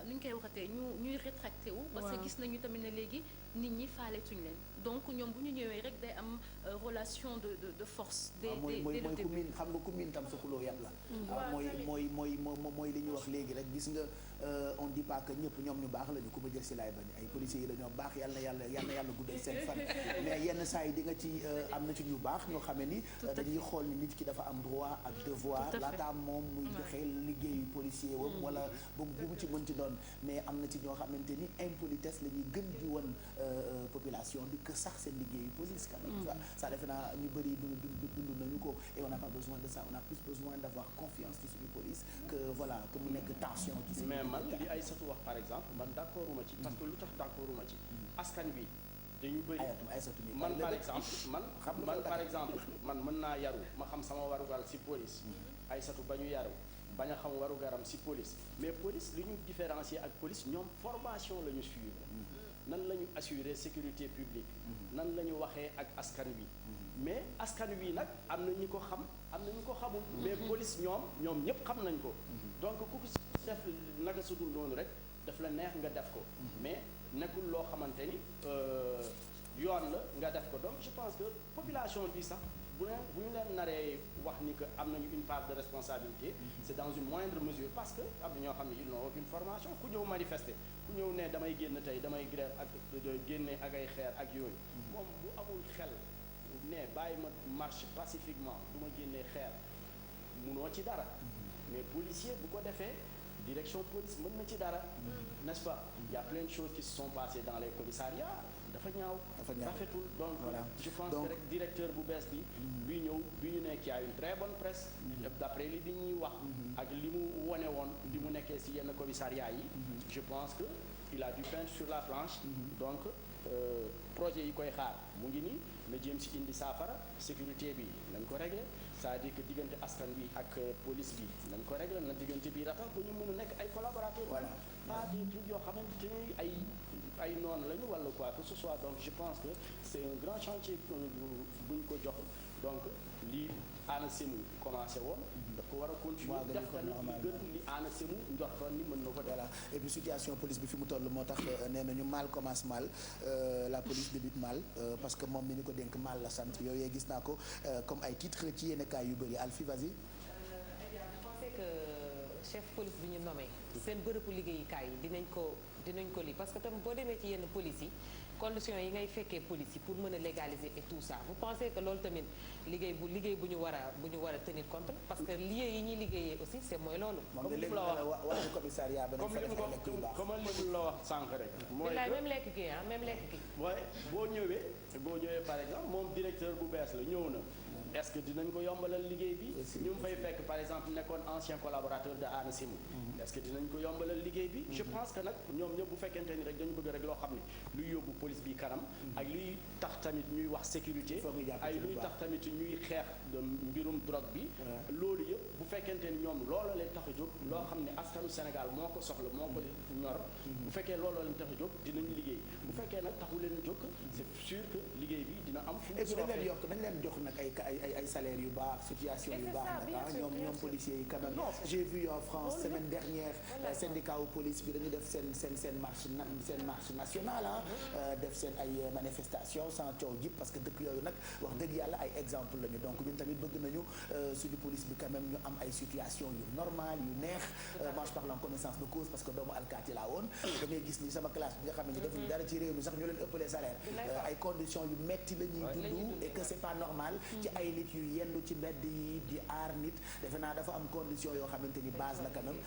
nu ñu koy waxatee ñuy rétracté wu. parce que gis nañu tamit ne léegi nit ñi faaletuñ leen donc ñoom bu ñu ñëwee rek day am relation de force. dès le début mooy xam nga ku miin tam sa xuloo yàpp la. mooy li ñu wax léegi rek gis nga on dit pas que ñëpp ñoom ñu baax lañu ku ma jël si laay bañ ay policiers yi la ñoo baax yàlla yàlla guddal seen fan. mais yenn saa yi di nga ci am na ci ñu baax ñoo xamee ni dañuy xool ni nit ki dafa am droit ak devoir laata moom muy joxe liggéeyu policier wam wala bu mu ci mën ci doon mais am na ci ñoo xamante ni impolitesse la ñuy gën di won population bi que sax seen liggéeyu police quand même ça defe naa ñu bëri dund nañu ko et on n'a pas besoin de ça on a plus besoin d'avoir confiance ci suñu police que voilà que mu nekk tension ci mais man li ay satu wax par exemple man d'accorduma ci parce que lu tax d'accorduma ci askan wi dañu bëri man par exemple man par exemple man mën naa yaru ma xam sama warugal ci police ay satu ba ñu yaru bañ a xam warugaram ci police mais police li ñu différencier ak police ñoom formation la ñu suivre nan la ñu assurer sécurité publique nan la ñu waxee ak askan wi mais askan wi nag am na ñu ko xam am na ñu ko xamul mais police ñoom ñëpp xam nañ ko donc ku ko ci def naka sudul noonu rek daf la neex nga def ko mais nekkul loo xamante ni yoon la nga def ko donc je pense que population bi sax bu ñu leen naree wax ni que am nañu une part de responsabilité c'est dans une moindre mesure parce que am na ñoo xam ne ils n'ont aucune formation ku ñëw manifester ku ñëw ne damay génn tey damay grève ak génne ak ay xeer ak yooyu moom bu amul xel ne bàyyi ma marche pacifiquement du ma génnee xeer munoo ci dara mais policier bu ko defee direction police mën na ci dara n'est-ce pas il y a plein de choses qui se sont passées dans les commissariats dafa ñaaw rafetul donc je pense que rek directeur bu bees bi ñëw bi ñu nekk y a une très bonne presse d'après li ñuy wax ak li mu wone woon li mu nekkee ci yenn commissariat yi je pense que il a du pain sur la planche donc projet yi koy xaar mu ngi nii na jéem ci indi saafara sécurité bi nañ ko régler c'est-à-dire que diggante askan bi ak police bi nañ ko régler na diggante bi ratax ba ñu mën a nekk ay collaborateurs pas des trucs yoo xamante ni ay noonu lañu wala quoi que ce soit donc je pense que c'est un grand chantier buñ ko jox donc lii Anna Semou commencé woon daf ko war a continuer def tamit li gën li Anna Semou njortoon ni mën na ko def et puis situation police bi fi mu toll moo tax nee nañu mal commence mal la police débute mal parce que moom mi ñu ko dénk mal la sant yooyu gis naa ko comme ay titres ci yenn kaay yu bëri Alfie vas-y. je pensais que chef police bi ñu nommé seen bërëbu liggéeyukaay yi dinañ ko lii parce que tam boo demee ci yenn police yi conditions yi ngay fekkee police yi pour mën a légaliser et tout ça vous pensez que loolu tamit liggéey bu ñu war a tenir compte parce que lieu yi ñuy liggéeyee aussi c'est mooy loolu comme li mu la wax commissariat ba comme li mu la wax sànq rek mooy même lekk gi même lekk gi boo ñëwee par exemple moom directeur bu bees la ñëw na est-ce que dinañ ko yombalal liggéey bi ñu ngi fay fekk par exemple nekkoon ancien collaborateur de Anna Semou est-ce que dinañ ko yombalal liggéey bi je pense que nag ñoom ñëpp bu fekkente ni rek dañu bëgg rek loo xam ne luy yóbbu police bi kanam ak luy tax tamit ñuy wax sécurité ay luy tax tamit ñuy xeex de mbirum drogue bi loolu yëpp bu fekkente ni ñoom loolu leen tax a jóg loo xam ne askanu Sénégal moo ko soxla moo ko ñor bu fekkee loolu leen tax a jóg dinañ liggéey bu fekkee nag taxu leen jóg c'est sûr que liggéey bi dina am fu dañ leen jox nag ay salaires yu baax situation yu baax nag ñoom policiers yi quand même j'ai vu en France semaine dernière syndicat wu police bi dañu def seen marche nationale def seen ay manifestation sans coow jib parce que dëkk yooyu nag wax dëgg yàlla ay exemple lañu donc ñun tamit bëgg nañu suñu police bi quand même ñu am ay situation yu normal yu neex moi je parle en connaissance de cause parce que doomu alkaati laa woon da ngay gis ni sama classe bi nga xam ne defuñu dara ci réew mi sax ñu leen ëppalee salaire ay conditions yu metti la ñuy dund et que c'est pas normal ci ay nit yu yendu ci mbedd yi di aar nit defe naa dafa am condition yoo xamante ni base la quand même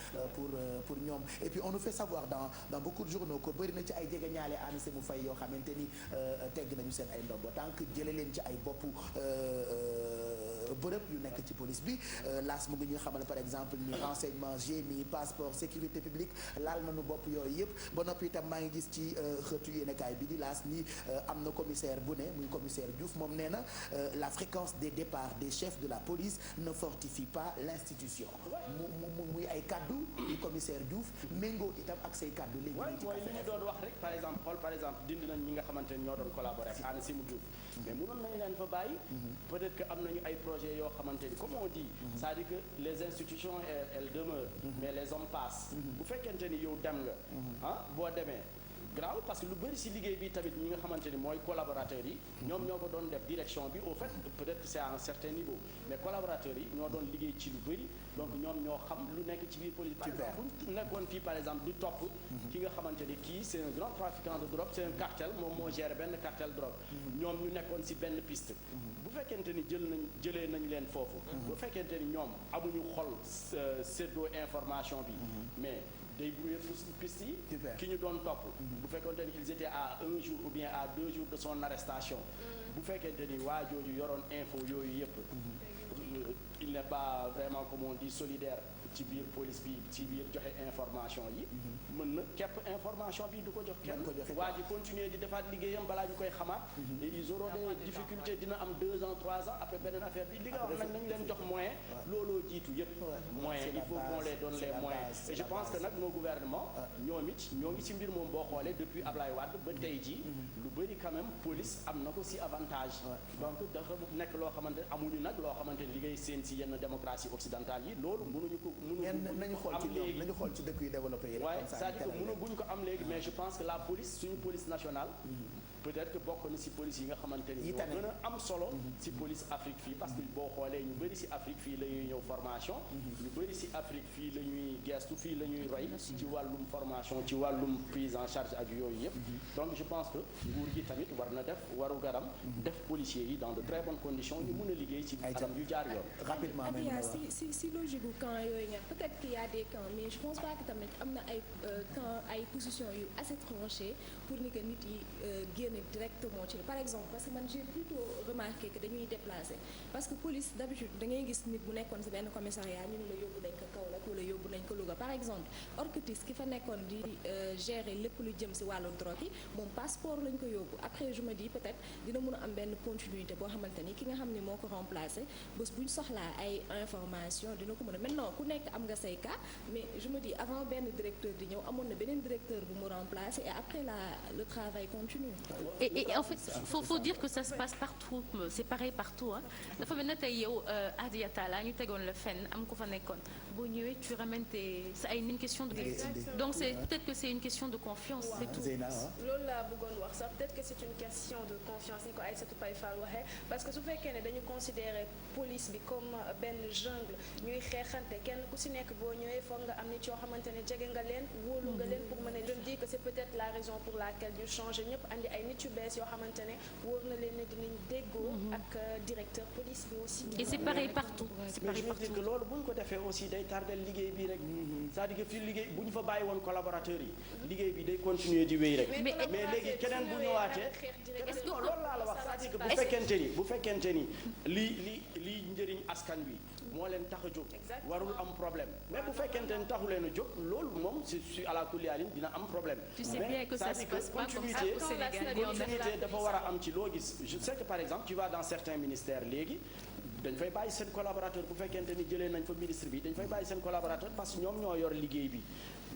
pour ñoom et puis on nous fait savoir dans beaucoup de journaux que bëri na ci ay jege ñaale Anna Semou Faye yoo xamante ni tegg nañu seen ay ndombo tànk jële leen ci ay boppu bërëb yu nekk ci police bi laas mu ngi ñuy xamal par exemple ni renseignement GMI passeport sécurité publique laal nañu bopp yooyu yëpp ba noppi itam maa ngi gis ci xëtu yéenekaay bi di laas ni am na commissaire bu ne muy commissaire Diouf moom nee na la fréquence des départs des chefs de la police ne fortifie pas l'institution muy ay kaddu du commissaire Diouf méngoo itam ak say kaddu léegi mooy li ñu doon wax rek par exemple dindi nañ ñi nga xamante ne ñoo doon collaborer ak Anna Semou Diouf mais mënoon nañu leen fa bàyyi peut-être que am nañu ay projet projet yoo xamante ni comme on dit c'est-à-dire que les institutions elles demeurent mais les hommes passent bu fekkente ni yow dem nga boo demee grave parce que lu bëri ci liggéey bi tamit ñi nga xamante ni mooy collaborateurs yi ñoom ñoo ko doon def direction bi au fait peut-être que c'est à un certain niveau mais collaborateurs yi ñoo doon liggéey ci lu bëri donc ñoom ñoo xam lu nekk ci biir police par exemple bu nekkoon fii par exemple du topp ki nga xamante ni kii c'est un grand trafiquant de drogue c'est un cartel moom moo gère benn cartel drogue ñoom ñu nekkoon ci benn piste bu fekkente ni jëlee nañ leen foofu bu fekkente ni ñoom amuñu xol séddoo information bi mais day brouiller piste yi ki ñu doon topp bu fekkente ni ils étaient à 1 jour ou bien à 2 jours de son arrestation bu fekkente ni waa jooju yoroon info yooyu yëpp il n'est pas vraiment comme on dit solidaire ci biir police bi ci biir joxe information yi mën na képp information bi du ko jox kenn waa ji continuer di defaat liggéeyam balaa ñu koy xamaat et ils auront des difficultés dina am 2 ans 3 ans après beneen affaire bi li nga wax nag nañ leen jox moyen looloo jiitu yëpp moyen il faut qu'on les donne les moyens et je pense que nag nos gouvernements ñoom it ñoo ngi ci mbir moom boo xoolee depuis Ablaye Wade ba tey ji lu bëri quand même police am na ko ci avantage donc dafa nekk loo xamante amuñu nag loo xamante liggéey seen ci yenn démocratie occidentale yi loolu mënuñu ko nañu xool ci dëkk yu développé yi waaye c'est-à-dire que mënu ko am léegi mais je pense que la police suñu police nationale peut-être que bokk na ci police yi nga xamante ni ñoo gën a am solo ci police Afrique fii parce que boo xoolee ñu bëri ci Afrique fii la ñuy ñëw formation ñu bëri ci Afrique fii la ñuy gestu fii la ñuy roy ci wàllum formation ci wàllum prise en charge ak yooyu yëpp donc je pense que nguur gi tamit war na def waru garam def policiers yi dans de très bonnes conditions ñu mën a liggéey ci anam yu jaar yoon rapidement si logique gu camp yooyu nga peut-être qu'il y a des camps mais je pense pas que tamit am na ay camp ay positions yu assez tranchées pour ni que nit yi génn directement ci par exemple parce que man j'ai plutôt remarqué que dañuy déplacer parce que police d'habitude da ngay gis nit bu nekkoon ci benn commissariat ñu ne la yóbbu nañ ko Kaolack wala yóbbu nañ ko Louga par exemple OCRTIS ki fa nekkoon di gérer lépp lu jëm ci wàllu drogue yi moom passeport lañ ko yóbbu après je me dis peut-être dina mën a am benn continuité boo xamante ni ki nga xam ne moo ko remplacer bés buñ soxlaa ay information dina ko mën a maintenant ku nekk am nga say cas mais je me dis avant benn directeur di ñëw amoon na beneen directeur bu mu remplacer et après le travail continue. Et en fait faut dire que ça se passe partout c'est pareil partout dafa mel ne tey yow Adiata la ñu tegoon la fenn am ko fa nekkoon boo ñëwee tu ramènes c'est une question de donc c'est peut-être que c'est une question de confiance c'est tout. loolu laa bëggoon wax sax peut-être que c'est une question de confiance ni ko Aïssatou Paye Fall waxee parce que su fekkee ne dañu considérer police bi comme benn jungle ñuy xeexante kenn ku ci nekk boo ñëwee foog nga am nit yoo xamante ne jege nga leen wóolu nga leen pour mën a je me dis que c'est peut-être la raison pour laquelle ñu changer ñëpp andi ay nit yu bees yoo xamante ne wóor na leen ne dinañ déggoo ak directeur police bi aussi. et c'est pareil partout. c'est pareil partout mais je veux dire que loolu bu ñu ko defee aussi day tardel liggéey bi rek. c'est-à-dire que fii liggéey bu ñu fa bàyyi woon collaborateurs yi. liggéey bi day continuer di wéy rek. mais léegi keneen bu ñëwaatee. est-ce que loolu laa la wax c'est-à-dire que bu fekkente ni lii njëriñ askan wi. moo leen tax a jóg warul am problème mais bu fekkente ni taxu leen a jóg loolu moom c'est à la kuliyaalin dina am problème. tu sais bien que ça se passe pas comme ça au Sénégal. continuité dafa war a am ci loo gis je sais que par exemple tu vas dans certains ministères léegi dañ fay bàyyi seen collaborateur bu fekkente ni jëlee nañ fa ministre bi dañ fay bàyyi seen collaborateur parce que ñoom ñoo yor liggéey bi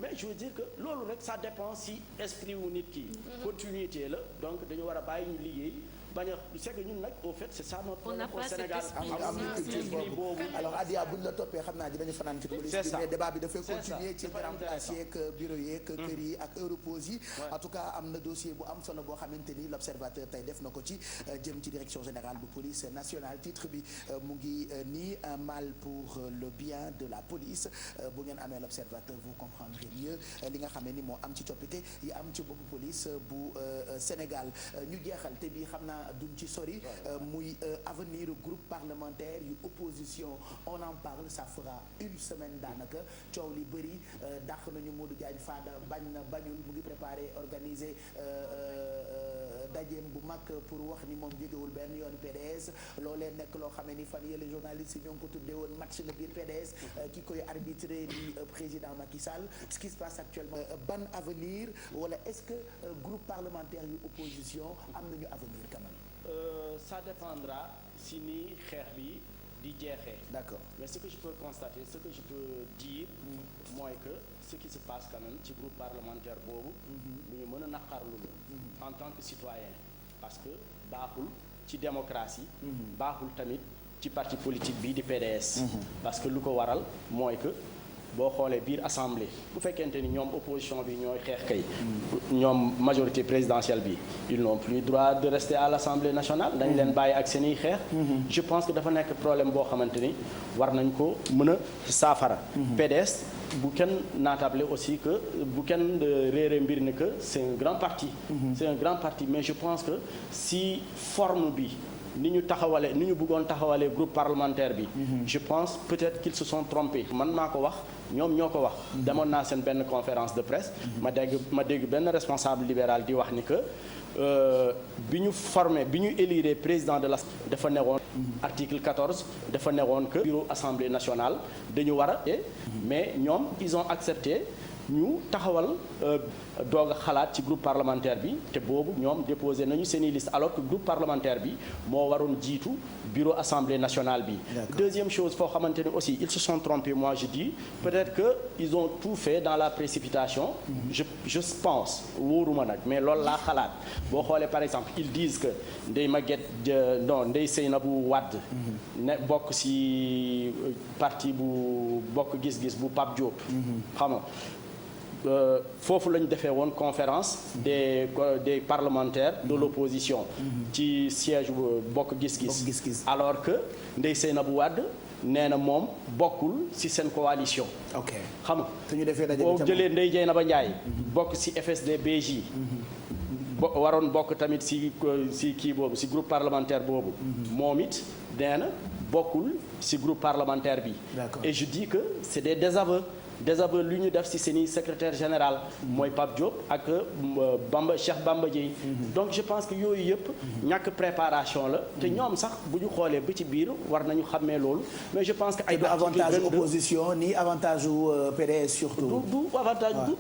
mais je veux dire que loolu rek ça dépend si esprit wu nit ki continuité la donc dañu war a bàyyi ñu liggéey bañ a c'est que ñun nag au fait c'est ça notre problème au Sénégal am na culture boobu alors Adia buñ la toppee xam naa dinañu fanaan ci police bi mais débat bi dafay continuer ci grand place yeeg bureau yeeg kër yi ak Europose yi en tout cas am na dossier bu am solo boo xamante ni l'observateur tey def na ko ci jëm ci direction générale bu police nationale titre bi mu ngi nii un mal pour le bien de la police bu ngeen amee l'observateur vous comprendrez mieux li nga xam ne ni moo am ci coppite yi am ci boppu police bu Sénégal ñu jeexal te bi xam naa duñ ci sori muy avenir groupe parlementaire yu opposition on en parle ça fera une semaine daanaka coow li bëri dàq nañu Modou Diagne Fada bañ na bañul mu ngi préparé organiser dajeem bu mag pour wax ni moom jegewul benn yoon PDS loolee nekk loo xam ne ni fan yële journaliste yi ñoo ngi ko tuddee woon match la biir PDS ki koy arbitré di président Macky Sall ce qui se passe actuellement ban avenir wala est-ce que groupe parlementaire yu opposition am nañu avenir quand même. Ça dépendra si ni xeex bi di jeexee. D'accord. Mais ce que je peux constater ce que je peux dire mooy que ce qui se passe quand même ci groupe parlementaire boobu lu ñu mën a naqarlu en tant que citoyen parce que baaxul ci démocratie baaxul tamit ci parti politique bii di PDS. parce que lu ko waral mooy que boo xoolee biir assemblée bu fekkente ni ñoom opposition bi ñooy xeex kay. ñoom majorité présidentielle bi ils n'ont plus droit de rester à l'Assemblée nationale. dañ leen bàyyi ak seeni xeex. je pense que dafa nekk problème boo xamante ni war nañ ko mën a saafara. PDS bu kenn naatable aussi que bu kenn réere mbir ni que c'est un grand parti. c'est un grand parti mais je pense que si forme bi. ni ñu bëggoon taxawalee groupe parlementaire bi. je pense peut-être qu'ils se sont trompés. man maa ko wax ñoom ñoo ko wax. demoon naa seen benn conférence de presse. ma dégg benn responsable libéral di wax ni que bi ñu élire président de la dafa newoon. article 14 dafa newoon que bureau assemblée nationale dañu war a. mais ñoom ils ont accepté. ñu taxawal doog a xalaat ci groupe parlementaire bi te boobu ñoom déposé nañu seeni liste alors que groupe parlementaire bi moo waroon jiitu bureau assemblée nationale bi. deuxième chose foo xamante ni aussi ils se sont trompés moi je dis peut-être que ils ont tout fait dans la précipitation. je pense wóoruma nag mais loolu laa xalaat boo xoolee par exemple ils disent que Ndeye Seynabou Wade ne bokk ci parti bu bokk gis-gis bu Pape Diop. xam nga foofu la ñu defee woon conférence des parlementaires de l'opposition ci siège bokk gis-gis alors que Ndeye Seynabou Wade nee na moom bokkul ci seen coalition. ok xam nga boo jëlee Ndeye Dieynaba Ndiaye bokk ci FSD/BJ waroon bokk tamit ci kii boobu ci groupe parlementaire boobu moom it nee na bokkul ci groupe parlementaire bi. et je dis que c'est des désaveux lu ñu def ci seeni secrétaire général mooy Pape Diop ak Cheikh Bamba Dièye. donc je pense que yooyu yëpp ñàkk préparation la te ñoom sax bu ñu xoolee ba ci biir war nañu xàmmee loolu mais je pense que ay avantage opposition ni avantage PDS surtout. du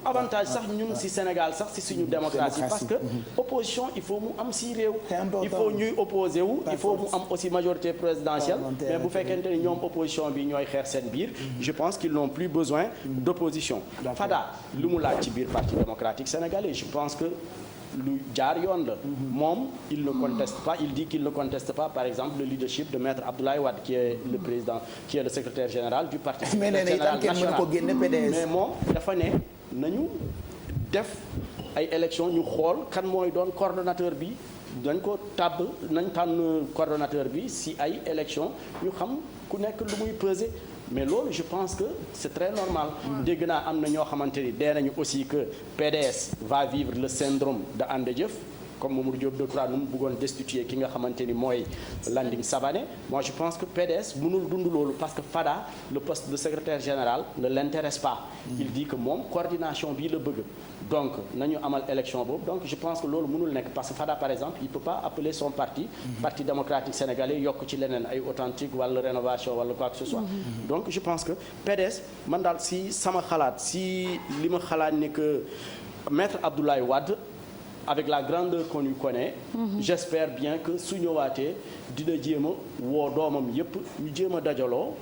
avantage sax ñun ci Sénégal sax ci suñu démocratie parce que opposition il faut mu am ci réew. il faut ñuy opposé wu il faut mu am aussi majorité présidentielle mais bu fekkente ni ñoom opposition bi ñooy xeex seen biir je pense qu'ils n'ont plus besoin d'opposition. Fada lu mu laaj ci biir parti démocratique sénégalais je pense que lu jaar yoon la moom il ne conteste pas il dit qu'il ne conteste pas par exemple le leadership de maître Abdoulaye Wade qui est le président qui est le secrétaire général du parti général national mais moom dafa ne nañu def ay élections ñu xool kan mooy doon coordonnateur bi dañ ko nañ tànn coordonnateur bi si ay élections ñu xam ku nekk lu muy peser mais loolu je pense que c'est très normal. dégg naa am na ñoo xamante ni dee nañu aussi que PDS va vivre le syndrome de And Jëf comme Mamadou Diop Decroix nu mu bëggoon destituer ki nga xamante ni mooy Landing Savané moi je pense que PDS mënul dund loolu parce que Fada le poste de secrétaire général ne l'intéresse pas. il dit que moom coordination bii la bëgg. donc nañu amal élection boobu donc je pense que loolu mënul nekk parce que Fada par exemple il peut pas appeler son parti parti démocratique sénégalais yokk ci leneen ay authentique wala rénovation wala quoi que ce soit donc je pense que PDS man daal si sama xalaat si li ma xalaat ni que maître Abdoulaye Wade avec la grandeur qu'on lui connaît j'espère bien que su ñëwaatee dina jéem a woo doomam yépp ñu jéem a dajaloo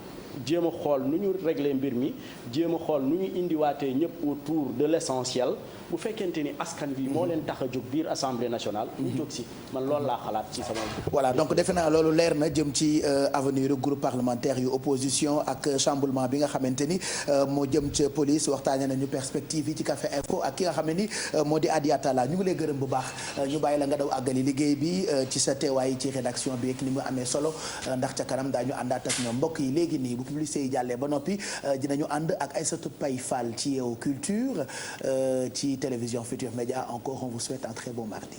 jéem a xool nu ñu régler mbir mi jéem a xool nu ñu indiwaatee ñëpp autour de l'essentiel bu fekkente ni askan bi moo leen tax a jóg biir assemblée nationale. ñu jóg si man loolu laa xalaat ci sama. voilà donc defe naa loolu leer na jëm ci avenir groupe parlementaire yu opposition ak chamboulement bi nga xamante ni moo jëm ca police waxtaanee nañu perspective yi ci Café Info ak ki nga xam ne ni moo di Adia Talla ñu ngi lay gërëm bu baax ñu bàyyi la nga daw àggali liggéey bi ci sa teewaay ci rédaction bi ak ni mu amee solo ndax ca kanam daañu àndaat ak ñoom mbokk yi léegi nii bu publicité yi jàllee ba noppi dinañu ànd ak Aïssatou Paye Fall ci Culture ci télévision Futur Média encore on vous souhaite un très bon mardi.